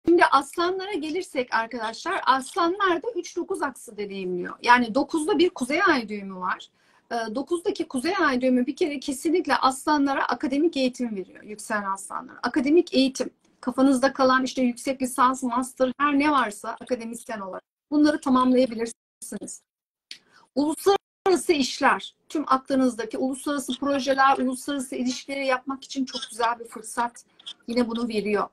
Şimdi aslanlara gelirsek arkadaşlar, aslanlar da 3-9 aksı deneyimliyor. Yani 9'da bir Kuzey Ay düğümü var. 9'daki Kuzey Ay düğümü bir kere kesinlikle aslanlara akademik eğitim veriyor. Yükselen aslanlar. Akademik eğitim. Kafanızda kalan işte yüksek lisans, master her ne varsa akademisyen olarak bunları tamamlayabilirsiniz. Uluslararası işler. Tüm aklınızdaki uluslararası projeler, uluslararası ilişkileri yapmak için çok güzel bir fırsat. Yine bunu veriyor.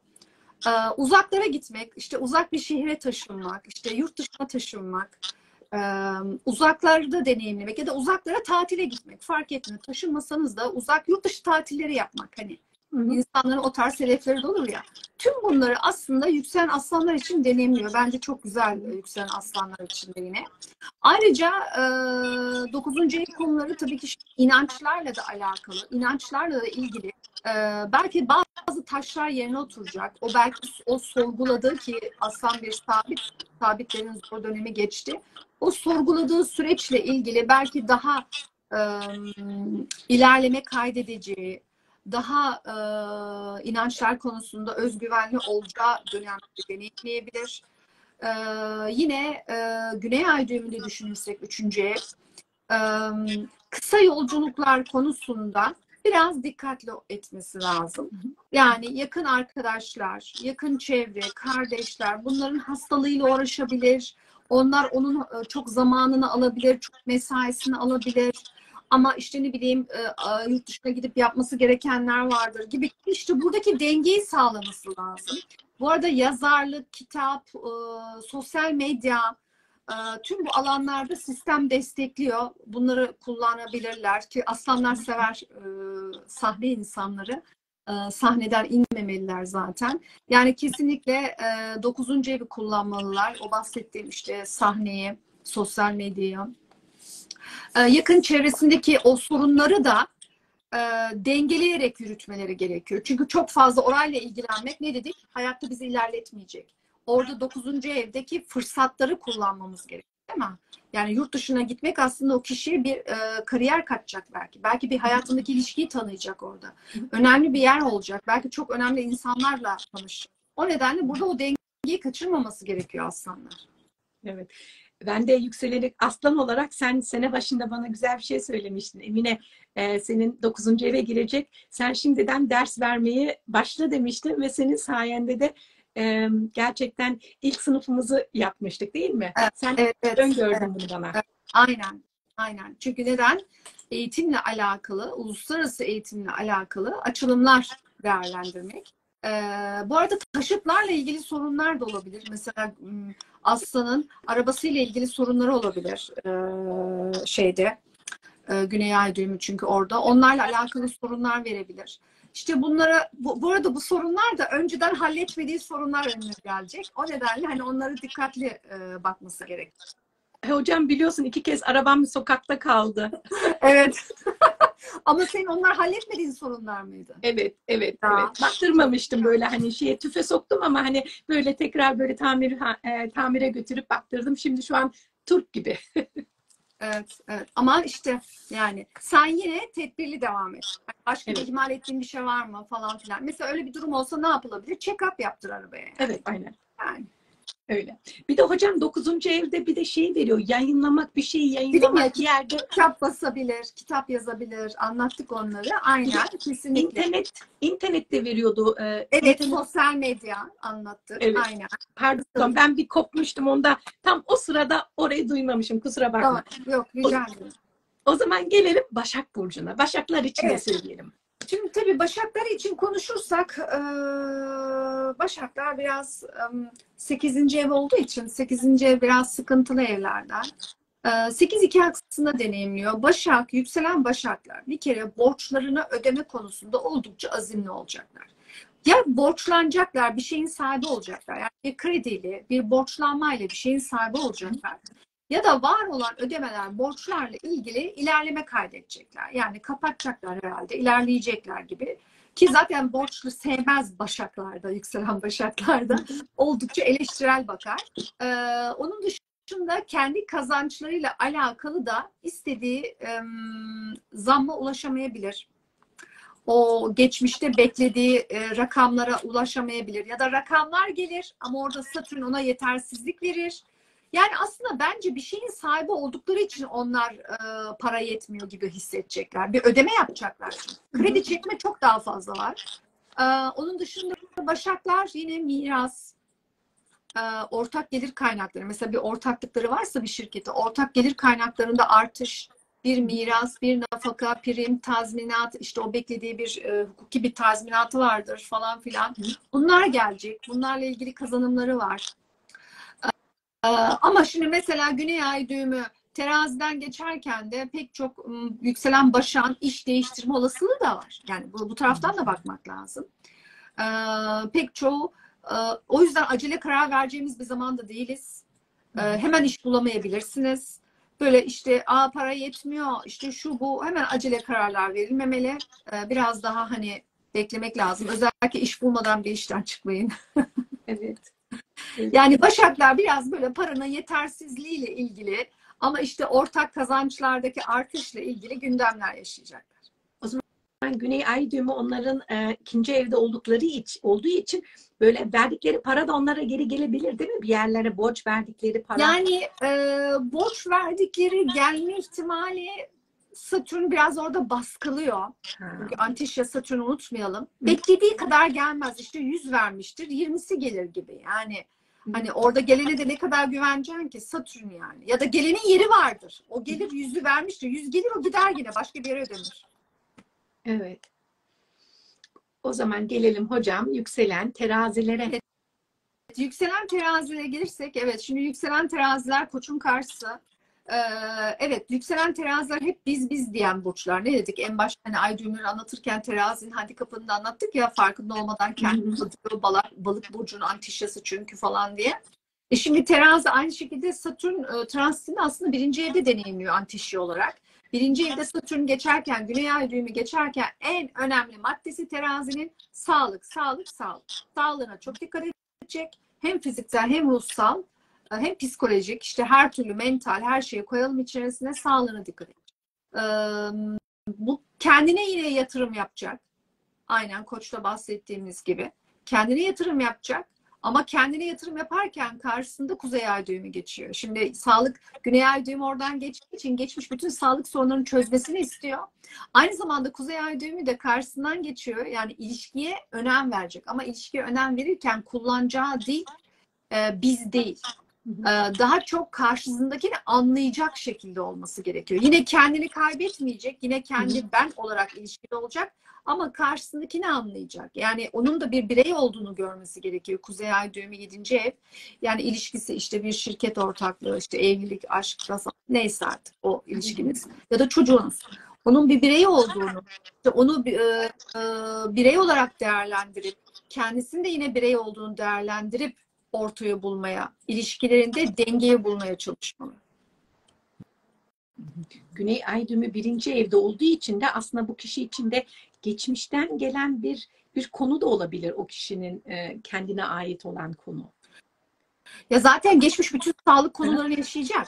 Uzaklara gitmek, işte uzak bir şehre taşınmak, işte yurt dışına taşınmak, uzaklarda deneyimlemek ya da uzaklara tatile gitmek fark etmiyor. Taşınmasanız da uzak yurt dışı tatilleri yapmak, hani Hı hı. insanların o tarz hedefleri de olur ya. Tüm bunları aslında yükselen aslanlar için deneyimliyor. Bence çok güzel yükselen aslanlar için de yine. Ayrıca 9. ev konuları tabii ki inançlarla da alakalı, inançlarla da ilgili. Belki bazı taşlar yerine oturacak. O belki o sorguladığı ki aslan bir sabitlerin zor dönemi geçti. O sorguladığı süreçle ilgili belki daha e, ilerleme kaydedeceği, daha inançlar konusunda özgüvenli olacağı dönemleri deneyimleyebilir. Yine Güney Ay düğümünde düşünürsek 3. ev, kısa yolculuklar konusunda biraz dikkatli etmesi lazım. Yani yakın arkadaşlar, yakın çevre, kardeşler bunların hastalığıyla uğraşabilir. Onlar onun çok zamanını alabilir, çok mesaisini alabilir. Ama işte ne bileyim yurt dışına gidip yapması gerekenler vardır gibi. İşte buradaki dengeyi sağlaması lazım. Bu arada yazarlık, kitap, sosyal medya, tüm bu alanlarda sistem destekliyor. Bunları kullanabilirler ki aslanlar sever sahne insanları. Sahneden inmemeliler zaten. Yani kesinlikle 9. evi kullanmalılar. O bahsettiğim işte sahneyi, sosyal medyayı. Yakın çevresindeki o sorunları da dengeleyerek yürütmeleri gerekiyor. Çünkü çok fazla orayla ilgilenmek ne dedik? Hayatta bizi ilerletmeyecek. Orada 9. evdeki fırsatları kullanmamız gerekiyor, değil mi? Yani yurt dışına gitmek aslında o kişiye bir kariyer katacak belki. Belki bir hayatındaki ilişkiyi tanıyacak orada. Önemli bir yer olacak. Belki çok önemli insanlarla tanışacak. O nedenle burada o dengeyi kaçırmaması gerekiyor aslanlar. Evet. Ben de yükselerek aslan olarak sen sene başında bana güzel bir şey söylemiştin. Emine senin 9. eve girecek. Sen şimdiden ders vermeye başla demiştin ve senin sayende de gerçekten ilk sınıfımızı yapmıştık değil mi? Evet, Sen evet, öngördün evet, bunu bana. evet. Aynen. Aynen. Çünkü neden? Eğitimle alakalı, uluslararası eğitimle alakalı açılımlar değerlendirmek. Bu arada taşıtlarla ilgili sorunlar da olabilir. Mesela Aslan'ın arabasıyla ilgili sorunları olabilir. Güney Ay düğümü çünkü orada. Onlarla alakalı sorunlar verebilir. İşte bunlara, bu arada bu sorunlar da önceden halletmediği sorunlar önüne gelecek. O nedenle hani onlara dikkatli bakması gerek. Hocam biliyorsun 2 kez arabam sokakta kaldı. Evet. Ama senin onlar halletmediğin sorunlar mıydı? Evet, evet, Ya. evet. Baktırmamıştım böyle hani şeye tüfe soktum ama hani böyle tekrar böyle tamire götürüp baktırdım. Şimdi şu an turp gibi. Evet, evet. Ama işte yani sen yine tedbirli devam et. Başka bir Evet, ihmal ettiğin bir şey var mı falan filan. Mesela öyle bir durum olsa ne yapılabilir? Check-up yaptır arabaya yani. evet, aynen. Yani. Öyle. Bir de hocam 9. evde bir de şey veriyor. Yayınlamak, bir şeyi Dedim ya, yayınlamak bir yerde. kitap basabilir, kitap yazabilir. Anlattık onları. Aynen, kesinlikle. İnternette veriyordu. Evet, sosyal medya anlattık. Evet. Aynen. Pardon ben bir kopmuştum onda. Tam o sırada orayı duymamışım. Kusura Tamam. bakma. Yok, O, rica ederim. o zaman gelelim Başak Burcu'na. Başaklar için de Evet. söyleyelim. Şimdi tabii Başaklar için konuşursak Başaklar biraz 8. ev olduğu için 8. ev biraz sıkıntılı evlerden. 8-2 aksında deneyimliyor. Başak, yükselen Başaklar bir kere borçlarını ödeme konusunda oldukça azimli olacaklar. Ya borçlanacaklar, bir şeyin sahibi olacaklar. Yani bir krediyle, bir borçlanmayla bir şeyin sahibi olacaklar. Ya da var olan ödemeler, borçlarla ilgili ilerleme kaydedecekler. Yani kapatacaklar herhalde, ilerleyecekler gibi. Ki zaten borçlu sevmez Başaklarda, yükselen Başaklarda. Oldukça eleştirel bakar. Onun dışında kendi kazançlarıyla alakalı da istediği zamma ulaşamayabilir. O geçmişte beklediği rakamlara ulaşamayabilir. Ya da rakamlar gelir ama orada Satürn ona yetersizlik verir. Yani aslında bence bir şeyin sahibi oldukları için onlar para yetmiyor gibi hissedecekler. Bir ödeme yapacaklar çünkü. Kredi çekme çok daha fazla var. Onun dışında Başaklar yine miras, ortak gelir kaynakları. Mesela bir ortaklıkları varsa bir şirkete, ortak gelir kaynaklarında artış, bir miras, bir nafaka, prim, tazminat, işte o beklediği bir hukuki bir tazminatı vardır falan filan. Bunlar gelecek. Bunlarla ilgili kazanımları var. Ama şimdi mesela Güney Ay düğümü teraziden geçerken de pek çok yükselen başan iş değiştirme olasılığı da var. Yani bu taraftan da bakmak lazım. Pek çoğu o yüzden acele karar vereceğimiz bir zamanda değiliz. Hemen iş bulamayabilirsiniz. Böyle işte para yetmiyor, işte şu bu, hemen acele kararlar verilmemeli. Biraz daha hani beklemek lazım. Özellikle iş bulmadan bir işten çıkmayın. Evet. Yani Başaklar biraz böyle paranın yetersizliğiyle ilgili ama işte ortak kazançlardaki artışla ilgili gündemler yaşayacaklar. O zaman Güney Ay düğümü onların ikinci evde olduğu için böyle verdikleri para da onlara geri gelebilir değil mi? Bir yerlere borç verdikleri para. Yani borç verdikleri gelme ihtimali Satürn biraz orada baskılıyor. Çünkü Antişya Satürn unutmayalım. Beklediği kadar gelmez. İşte 100 vermiştir, 20'si gelir gibi. Yani hani orada gelene de ne kadar güveneceksin ki? Satürn yani. Ya da gelenin yeri vardır. O gelir 100'ü vermiştir. 100 gelir, o gider yine. Başka bir yere ödenir. Evet. O zaman gelelim hocam yükselen terazilere. Evet. Yükselen terazilere gelirsek, evet, şimdi yükselen teraziler Koç'un karşısı. Evet, yükselen teraziler hep biz diyen burçlar. Ne dedik en başta, hani ay düğümleri anlatırken terazinin handikapını da anlattık ya, farkında olmadan kendi batıyor, balık burcunun antişyası çünkü falan diye. Şimdi terazi aynı şekilde Satürn transitini aslında birinci evde deneyimliyor antişya olarak. Birinci evde Satürn geçerken, Güney Ay düğümü geçerken en önemli maddesi terazinin sağlık, sağlık, sağlık. Sağlığına çok dikkat edecek. Hem fiziksel hem ruhsal hem psikolojik, işte her türlü mental, her şeyi koyalım içerisine, sağlığına dikkat edecek. Bu kendine yine yatırım yapacak. Aynen Koç'ta bahsettiğimiz gibi. Kendine yatırım yapacak. Ama kendine yatırım yaparken karşısında Kuzey Ay düğümü geçiyor. Şimdi sağlık, Güney Ay düğümü oradan geçtiği için geçmiş bütün sağlık sorunlarını çözmesini istiyor. Aynı zamanda Kuzey Ay düğümü de karşısından geçiyor. Yani ilişkiye önem verecek. Ama ilişkiye önem verirken kullanacağı dil biz değil. Daha çok karşısındakini anlayacak şekilde olması gerekiyor. Yine kendini kaybetmeyecek, yine kendi ben olarak ilişkide olacak ama karşısındakini anlayacak. Yani onun da bir birey olduğunu görmesi gerekiyor. Kuzey Ay düğümü 7. ev. Yani ilişkisi işte bir şirket ortaklığı, işte evlilik, aşk, neyse artık o ilişkiniz ya da çocuğunuz. Onun bir birey olduğunu, işte onu birey olarak değerlendirip, kendisinin de yine birey olduğunu değerlendirip ortaya bulmaya, ilişkilerinde dengeyi bulmaya çalışmalı. Güney Ay düğümü birinci evde olduğu için de aslında bu kişi için de geçmişten gelen bir konu da olabilir, o kişinin kendine ait olan konu. Ya zaten geçmiş bütün sağlık konularını yaşayacak.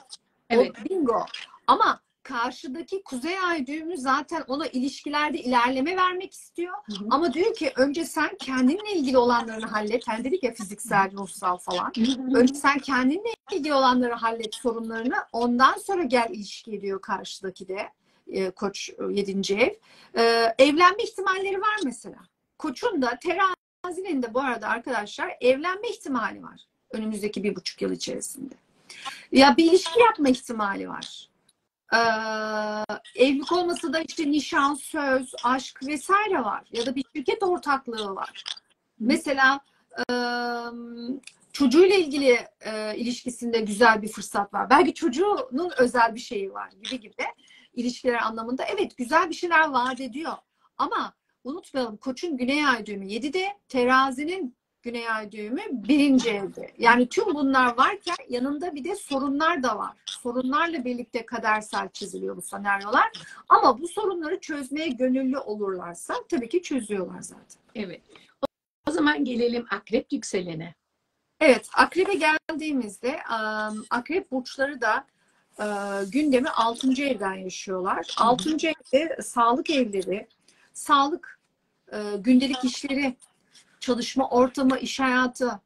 Evet. O bingo. Ama karşıdaki Kuzey Ay düğümü zaten ona ilişkilerde ilerleme vermek istiyor. Ama diyor ki önce sen kendinle ilgili olanlarını hallet. Hani dedik ya, fiziksel, ruhsal falan. Önce sen kendinle ilgili olanları hallet, sorunlarını. Ondan sonra gel ilişkiye diyor karşıdaki de. Koç 7. ev. Evlenme ihtimalleri var mesela. Koç'un da terazinin de bu arada arkadaşlar evlenme ihtimali var. Önümüzdeki 1,5 yıl içerisinde. Ya bir ilişki yapma ihtimali var. Evlilik olmasa da işte nişan, söz, aşk vesaire var. Ya da bir şirket ortaklığı var. Mesela çocuğuyla ilgili ilişkisinde güzel bir fırsat var. Belki çocuğunun özel bir şeyi var gibi ilişkiler anlamında. Evet, güzel bir şeyler vaat ediyor. Ama unutmayalım, Koç'un Güney Ay düğümü 7'de, terazinin Güney Ay düğümü 1. evde. Yani tüm bunlar varken yanında bir de sorunlar da var. Sorunlarla birlikte kadersel çiziliyor bu senaryolar. Ama bu sorunları çözmeye gönüllü olurlarsa tabii ki çözüyorlar zaten. Evet. O zaman gelelim Akrep yükselene. Evet, Akrep'e geldiğimizde Akrep burçları da gündemi 6. evden yaşıyorlar. 6. evde sağlık evleri, sağlık, gündelik işleri, çalışma ortamı, iş hayatı,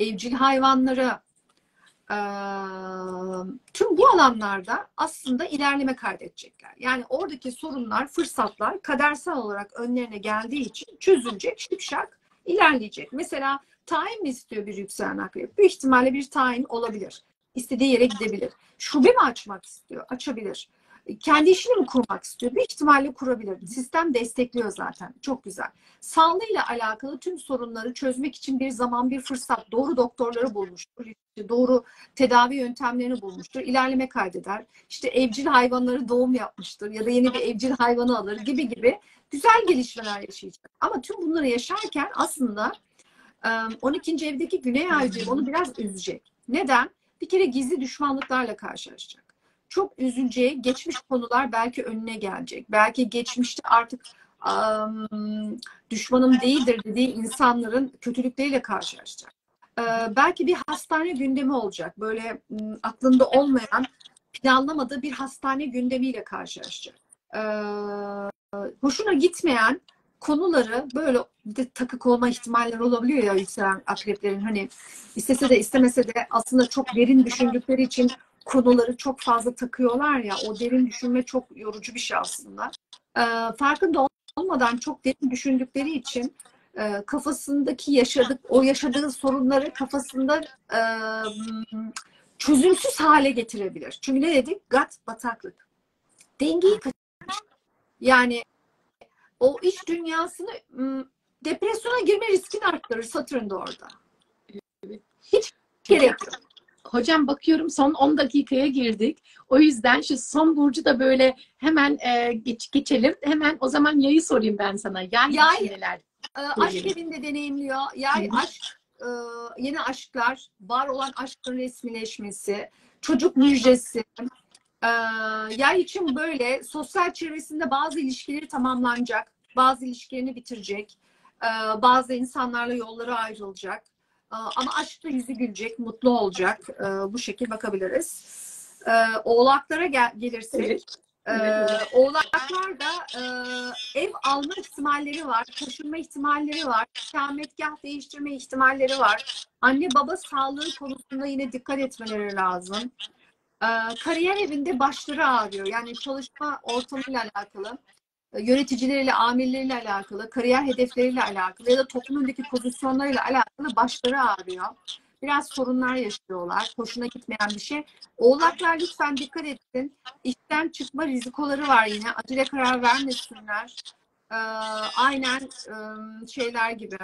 evcil hayvanları, tüm bu alanlarda aslında ilerleme kaydedecekler. Yani oradaki sorunlar, fırsatlar kadersel olarak önlerine geldiği için çözülecek, şipşak ilerleyecek. Mesela tayin mi istiyor bir yükselen akrep? Büyük ihtimalle bir tayin olabilir. İstediği yere gidebilir. Şube mi açmak istiyor? Açabilir. Kendi işini mi kurmak istiyor? Bir ihtimalle kurabilir. Sistem destekliyor zaten. Çok güzel. Sağlığıyla alakalı tüm sorunları çözmek için bir zaman, bir fırsat. Doğru doktorları bulmuştur. Doğru tedavi yöntemlerini bulmuştur. İlerleme kaydeder. İşte evcil hayvanları doğum yapmıştır. Ya da yeni bir evcil hayvanı alır gibi güzel gelişmeler yaşayacak. Ama tüm bunları yaşarken aslında 12. evdeki Güney Ay düğümü onu biraz üzecek. Neden? Bir kere gizli düşmanlıklarla karşılaşacak. Çok üzüleceği geçmiş konular belki önüne gelecek. Belki geçmişte artık düşmanım değildir dediği insanların kötülükleriyle karşılaşacak. Belki bir hastane gündemi olacak. Böyle aklında olmayan, planlamadığı bir hastane gündemiyle karşılaşacak. Hoşuna gitmeyen konuları böyle bir de takık olma ihtimalleri olabiliyor ya yükselen akreplerin, hani istese de istemese de aslında çok derin düşündükleri için konuları çok fazla takıyorlar ya, o derin düşünme çok yorucu bir şey aslında. Farkında olmadan çok derin düşündükleri için kafasındaki o yaşadığı sorunları kafasında çözümsüz hale getirebilir. Çünkü ne dedik? Bataklık. Dengeyi kaçırır. Yani o iş dünyasını depresyona girme riskini arttırır. Satürn de orada. Hiç gerek yok. Hocam bakıyorum son 10 dakikaya girdik. O yüzden şu son burcu da böyle hemen geçelim. Hemen o zaman yayı sorayım ben sana. Yay neler? Aşk evinde deneyimliyor. Yay aşk, yeni aşklar, var olan aşkın resmileşmesi, çocuk müjdesi. Yay için böyle sosyal çevresinde bazı ilişkileri tamamlanacak, bazı ilişkilerini bitirecek, bazı insanlarla yolları ayrılacak. Ama aşkta yüzü gülecek, mutlu olacak. Bu şekilde bakabiliriz. Oğlaklara gelirsek, Oğlaklar da ev alma ihtimalleri var, taşınma ihtimalleri var, ikametgah değiştirme ihtimalleri var. Anne baba sağlığı konusunda yine dikkat etmeleri lazım. Kariyer evinde başları ağrıyor. Yani çalışma ortamıyla alakalı, yöneticileriyle, amirleriyle alakalı, kariyer hedefleriyle alakalı ya da toplumdaki pozisyonlarıyla alakalı başları ağrıyor. Biraz sorunlar yaşıyorlar. Hoşuna gitmeyen bir şey. Oğlaklar lütfen dikkat etsin. İşten çıkma rizikoları var yine. Acele karar vermesinler. Aynen şeyler gibi,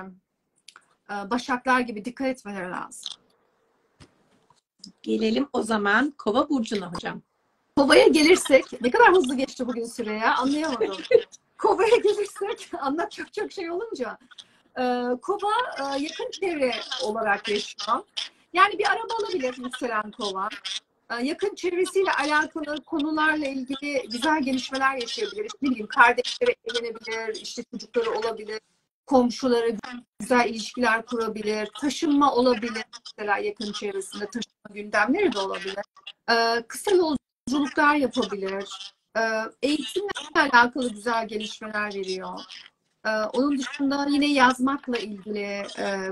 başaklar gibi dikkat etmeleri lazım. Gelelim o zaman Kova burcuna hocam. Kova'ya gelirsek, ne kadar hızlı geçti bugün süre ya, anlayamadım. Kova'ya gelirsek, anlatacak çok şey olunca. Kova yakın çevre olarak yaşıyor. Yani bir araba alabilir yükselen Kova. Yakın çevresiyle alakalı konularla ilgili güzel gelişmeler yaşayabilir. İşte ne bileyim, kardeşleri evlenebilir, işte çocukları olabilir, komşuları güzel ilişkiler kurabilir, taşınma olabilir. Mesela yakın çevresinde taşınma gündemleri de olabilir. Kısa yolculuklar yapabilir. Eğitimle alakalı güzel gelişmeler veriyor. Onun dışında yine yazmakla ilgili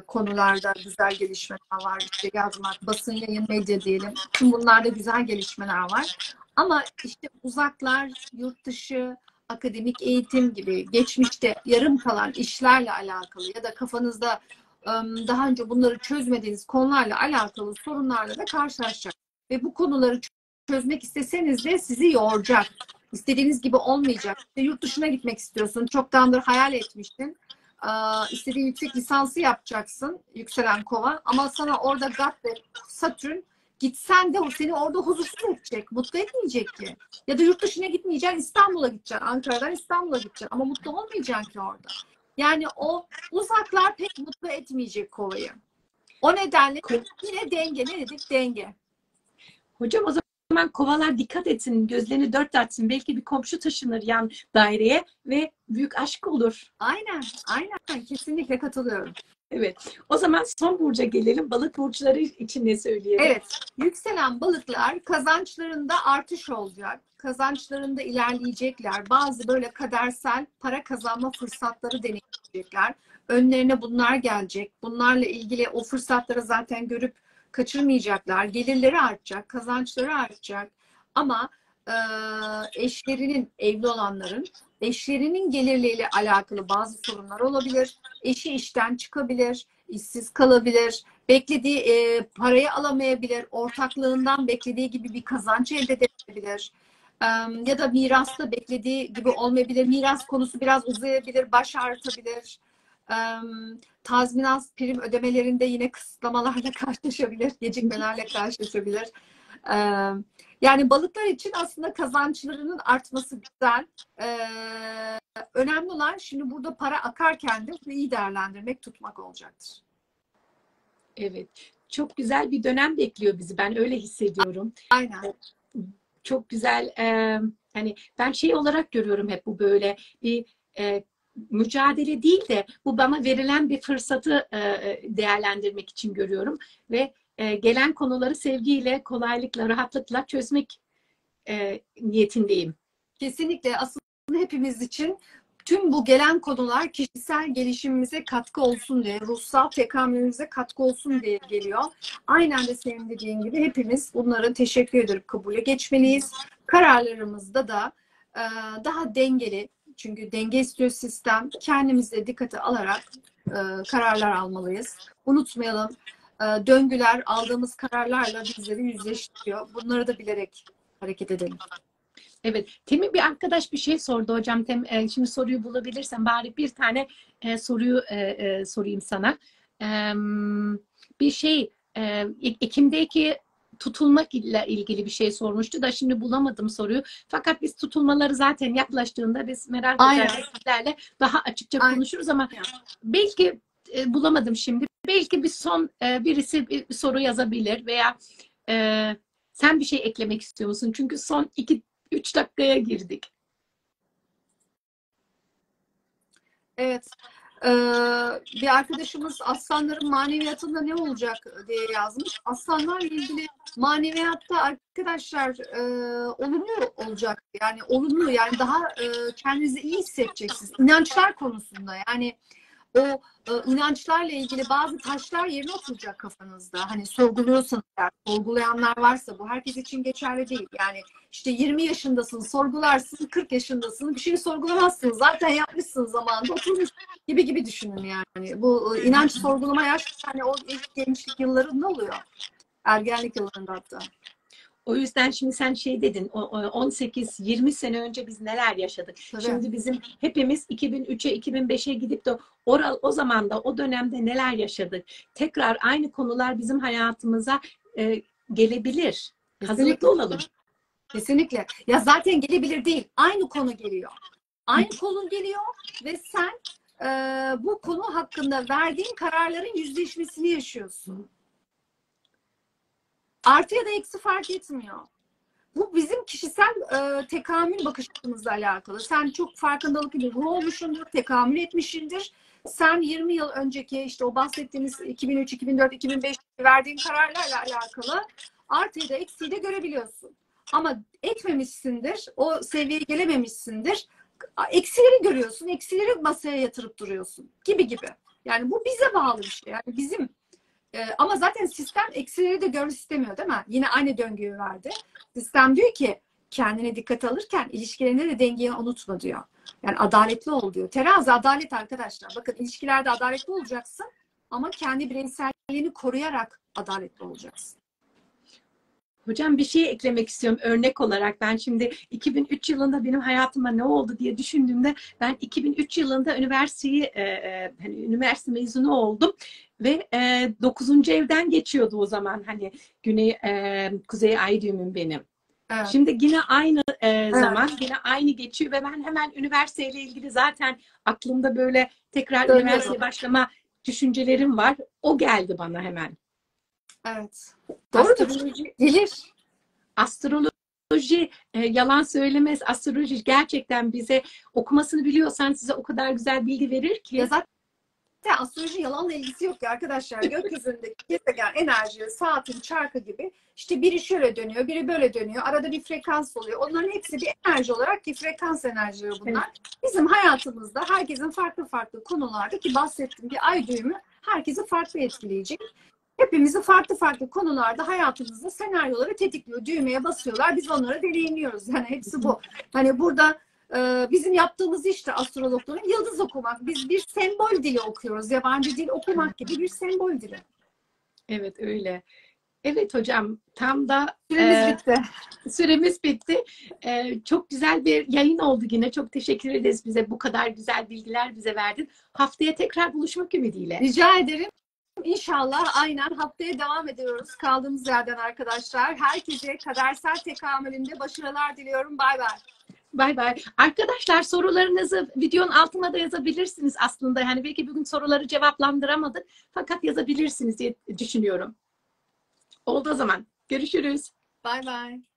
konularda güzel gelişmeler var. İşte yazmak, basın yayın, medya diyelim. Tüm bunlarda güzel gelişmeler var. Ama işte uzaklar, yurt dışı, akademik eğitim gibi geçmişte yarım kalan işlerle alakalı ya da kafanızda daha önce bunları çözmediğiniz konularla alakalı sorunlarla da karşılaşacak. Ve bu konuları çözmek isteseniz de sizi yoracak. İstediğiniz gibi olmayacak. İşte yurt dışına gitmek istiyorsun. Çoktandır hayal etmiştin. İstediğin yüksek lisansı yapacaksın. Yükselen Kova. Ama sana orada Gat ve Satürn, gitsen de o seni orada huzursuz edecek. Mutlu etmeyecek ki. Ya da yurt dışına gitmeyeceksin. İstanbul'a gideceksin. Ankara'dan İstanbul'a gideceksin. Ama mutlu olmayacaksın ki orada. Yani o uzaklar pek mutlu etmeyecek Kova'yı. O nedenle yine denge. Ne dedik? Denge. Hocam o zaman Kovalar dikkat etsin, gözlerini dört açsın. Belki bir komşu taşınır yan daireye ve büyük aşk olur. Aynen, aynen. Kesinlikle katılıyorum. Evet. O zaman son burca gelelim. Balık burçları için ne söyleyelim? Evet. Yükselen balıklar kazançlarında artış olacak. Kazançlarında ilerleyecekler. Bazı böyle kadersel para kazanma fırsatları deneyecekler. Önlerine bunlar gelecek. Bunlarla ilgili o fırsatları zaten görüp kaçırmayacaklar. Gelirleri artacak, kazançları artacak. Ama eşlerinin, evli olanların eşlerinin gelirleriyle alakalı bazı sorunlar olabilir. Eşi işten çıkabilir, işsiz kalabilir. beklediği parayı alamayabilir, ortaklığından beklediği gibi bir kazanç elde edebilir. Ya da mirasta beklediği gibi olmayabilir. Miras konusu biraz uzayabilir, baş ağrıtabilir. Tazminat prim ödemelerinde yine kısıtlamalarla karşılaşabilir, gecikmelerle karşılaşabilir. Yani balıklar için aslında kazançlarının artması güzel. Önemli olan şimdi burada para akarken de bunu iyi değerlendirmek, tutmak olacaktır. Evet. Çok güzel bir dönem bekliyor bizi. Ben öyle hissediyorum. Aynen. Çok güzel. Hani ben şey olarak görüyorum hep bu böyle bir mücadele değil de bu bana verilen bir fırsatı değerlendirmek için görüyorum ve gelen konuları sevgiyle, kolaylıkla, rahatlıkla çözmek niyetindeyim. Kesinlikle aslında hepimiz için tüm bu gelen konular kişisel gelişimimize katkı olsun diye, ruhsal tekamülümüze katkı olsun diye geliyor. Aynen de senin dediğin gibi hepimiz bunları teşekkür edip kabule geçmeliyiz. Kararlarımızda da daha dengeli, çünkü denge istiyor sistem, kendimize dikkate alarak kararlar almalıyız. Unutmayalım, döngüler aldığımız kararlarla bizleri yüzleştiriyor. Bunları da bilerek hareket edelim. Evet. Temin bir arkadaş bir şey sordu hocam. Şimdi soruyu bulabilirsem bari bir tane soruyu sorayım sana. Bir şey Ekim'deki tutulmak ile ilgili bir şey sormuştu da şimdi bulamadım soruyu. Fakat biz tutulmaları zaten yaklaştığında biz Meral Hoca'yla sizlerle daha açıkça konuşuruz ama belki bulamadım şimdi. Belki bir son birisi bir soru yazabilir veya sen bir şey eklemek istiyor musun? Çünkü son 3 dakikaya girdik. Evet. Bir arkadaşımız aslanların maneviyatında ne olacak diye yazmış. Aslanlarla ilgili maneviyatta arkadaşlar olumlu olacak. Yani olumlu, yani daha kendinizi iyi hissedeceksiniz. İnançlar konusunda yani o inançlarla ilgili bazı taşlar yerine oturacak kafanızda. Hani sorguluyorsanız, eğer sorgulayanlar varsa, bu herkes için geçerli değil. Yani işte 20 yaşındasın, sorgularsın, 40 yaşındasın, bir şey sorgulamazsınız. Zaten yapmışsınız zamanında, oturmuş gibi düşünün yani. Bu inanç sorgulama yaş, hani o ilk gençlik yıllarında oluyor. Ergenlik yıllarında hatta. O yüzden şimdi sen şey dedin, 18-20 sene önce biz neler yaşadık. Tabii. Şimdi bizim hepimiz 2003'e, 2005'e gidip de o zaman da o dönemde neler yaşadık. Tekrar aynı konular bizim hayatımıza gelebilir. Kesinlikle. Hazırlıklı olalım. Kesinlikle. Ya zaten gelebilir değil. Aynı konu geliyor. Aynı konu geliyor ve sen bu konu hakkında verdiğin kararların yüzleşmesini yaşıyorsun. Artı ya da eksi fark etmiyor. Bu bizim kişisel tekamül bakış açımızla alakalı. Sen çok farkındalık ile ruh olmuşsundur, tekamül etmişsindir. Sen 20 yıl önceki işte o bahsettiğimiz 2003, 2004, 2005 verdiğin kararlarla alakalı artıyı da eksiği de görebiliyorsun. Ama etmemişsindir, o seviyeye gelememişsindir. Eksileri görüyorsun, eksileri masaya yatırıp duruyorsun gibi. Yani bu bize bağlı bir şey. Yani bizim ama zaten sistem eksileri de görmek istemiyor, değil mi? Yine aynı döngüyü verdi. Sistem diyor ki kendine dikkat alırken ilişkilerinde de dengeyi unutma diyor. Yani adaletli ol diyor. Terazi adalet arkadaşlar. Bakın, ilişkilerde adaletli olacaksın ama kendi bireyselliğini koruyarak adaletli olacaksın. Hocam bir şey eklemek istiyorum örnek olarak. Ben şimdi 2003 yılında benim hayatıma ne oldu diye düşündüğümde ben 2003 yılında üniversite mezunu oldum ve 9. evden geçiyordu o zaman hani Kuzey Ay düğümüm benim. Evet. Şimdi yine aynı zaman yine aynı geçiyor ve ben hemen üniversiteyle ilgili zaten aklımda böyle tekrar üniversiteye başlama düşüncelerim var. O geldi bana hemen. Evet. Doğru. Gelir. Astroloji yalan söylemez. Astroloji gerçekten bize, okumasını biliyorsan size o kadar güzel bilgi verir ki. Ya zaten astroloji yalanla ilgisi yok ya arkadaşlar. Gökyüzündeki gezegen enerji, saatin çarkı gibi. İşte biri şöyle dönüyor, biri böyle dönüyor. Arada bir frekans oluyor. Onların hepsi bir enerji olarak, ki frekans enerjileri bunlar. Evet. Bizim hayatımızda herkesin farklı konularda, ki bahsettiğim bir ay düğümü herkesi farklı etkileyecek. Hepimizi farklı konularda hayatımızda senaryoları tetikliyor. Düğmeye basıyorlar. Biz onları deneyimliyoruz. Yani hepsi bu. Hani burada bizim yaptığımız işte astrologların yıldız okumak. Biz bir sembol dili okuyoruz. Yabancı dil okumak gibi bir sembol dili. Evet öyle. Evet hocam, tam da Süremiz bitti. süremiz bitti. Çok güzel bir yayın oldu yine. Çok teşekkür ederiz, bize bu kadar güzel bilgiler bize verdin. Haftaya tekrar buluşmak ümidiyle. Rica ederim. İnşallah aynen haftaya devam ediyoruz kaldığımız yerden arkadaşlar. Herkese kadersel tekamülünde başarılar diliyorum. Bay bay. Bay bay. Arkadaşlar, sorularınızı videonun altına da yazabilirsiniz aslında. Yani belki bugün soruları cevaplandıramadık. Fakat yazabilirsiniz diye düşünüyorum. Oldu o zaman. Görüşürüz. Bay bay.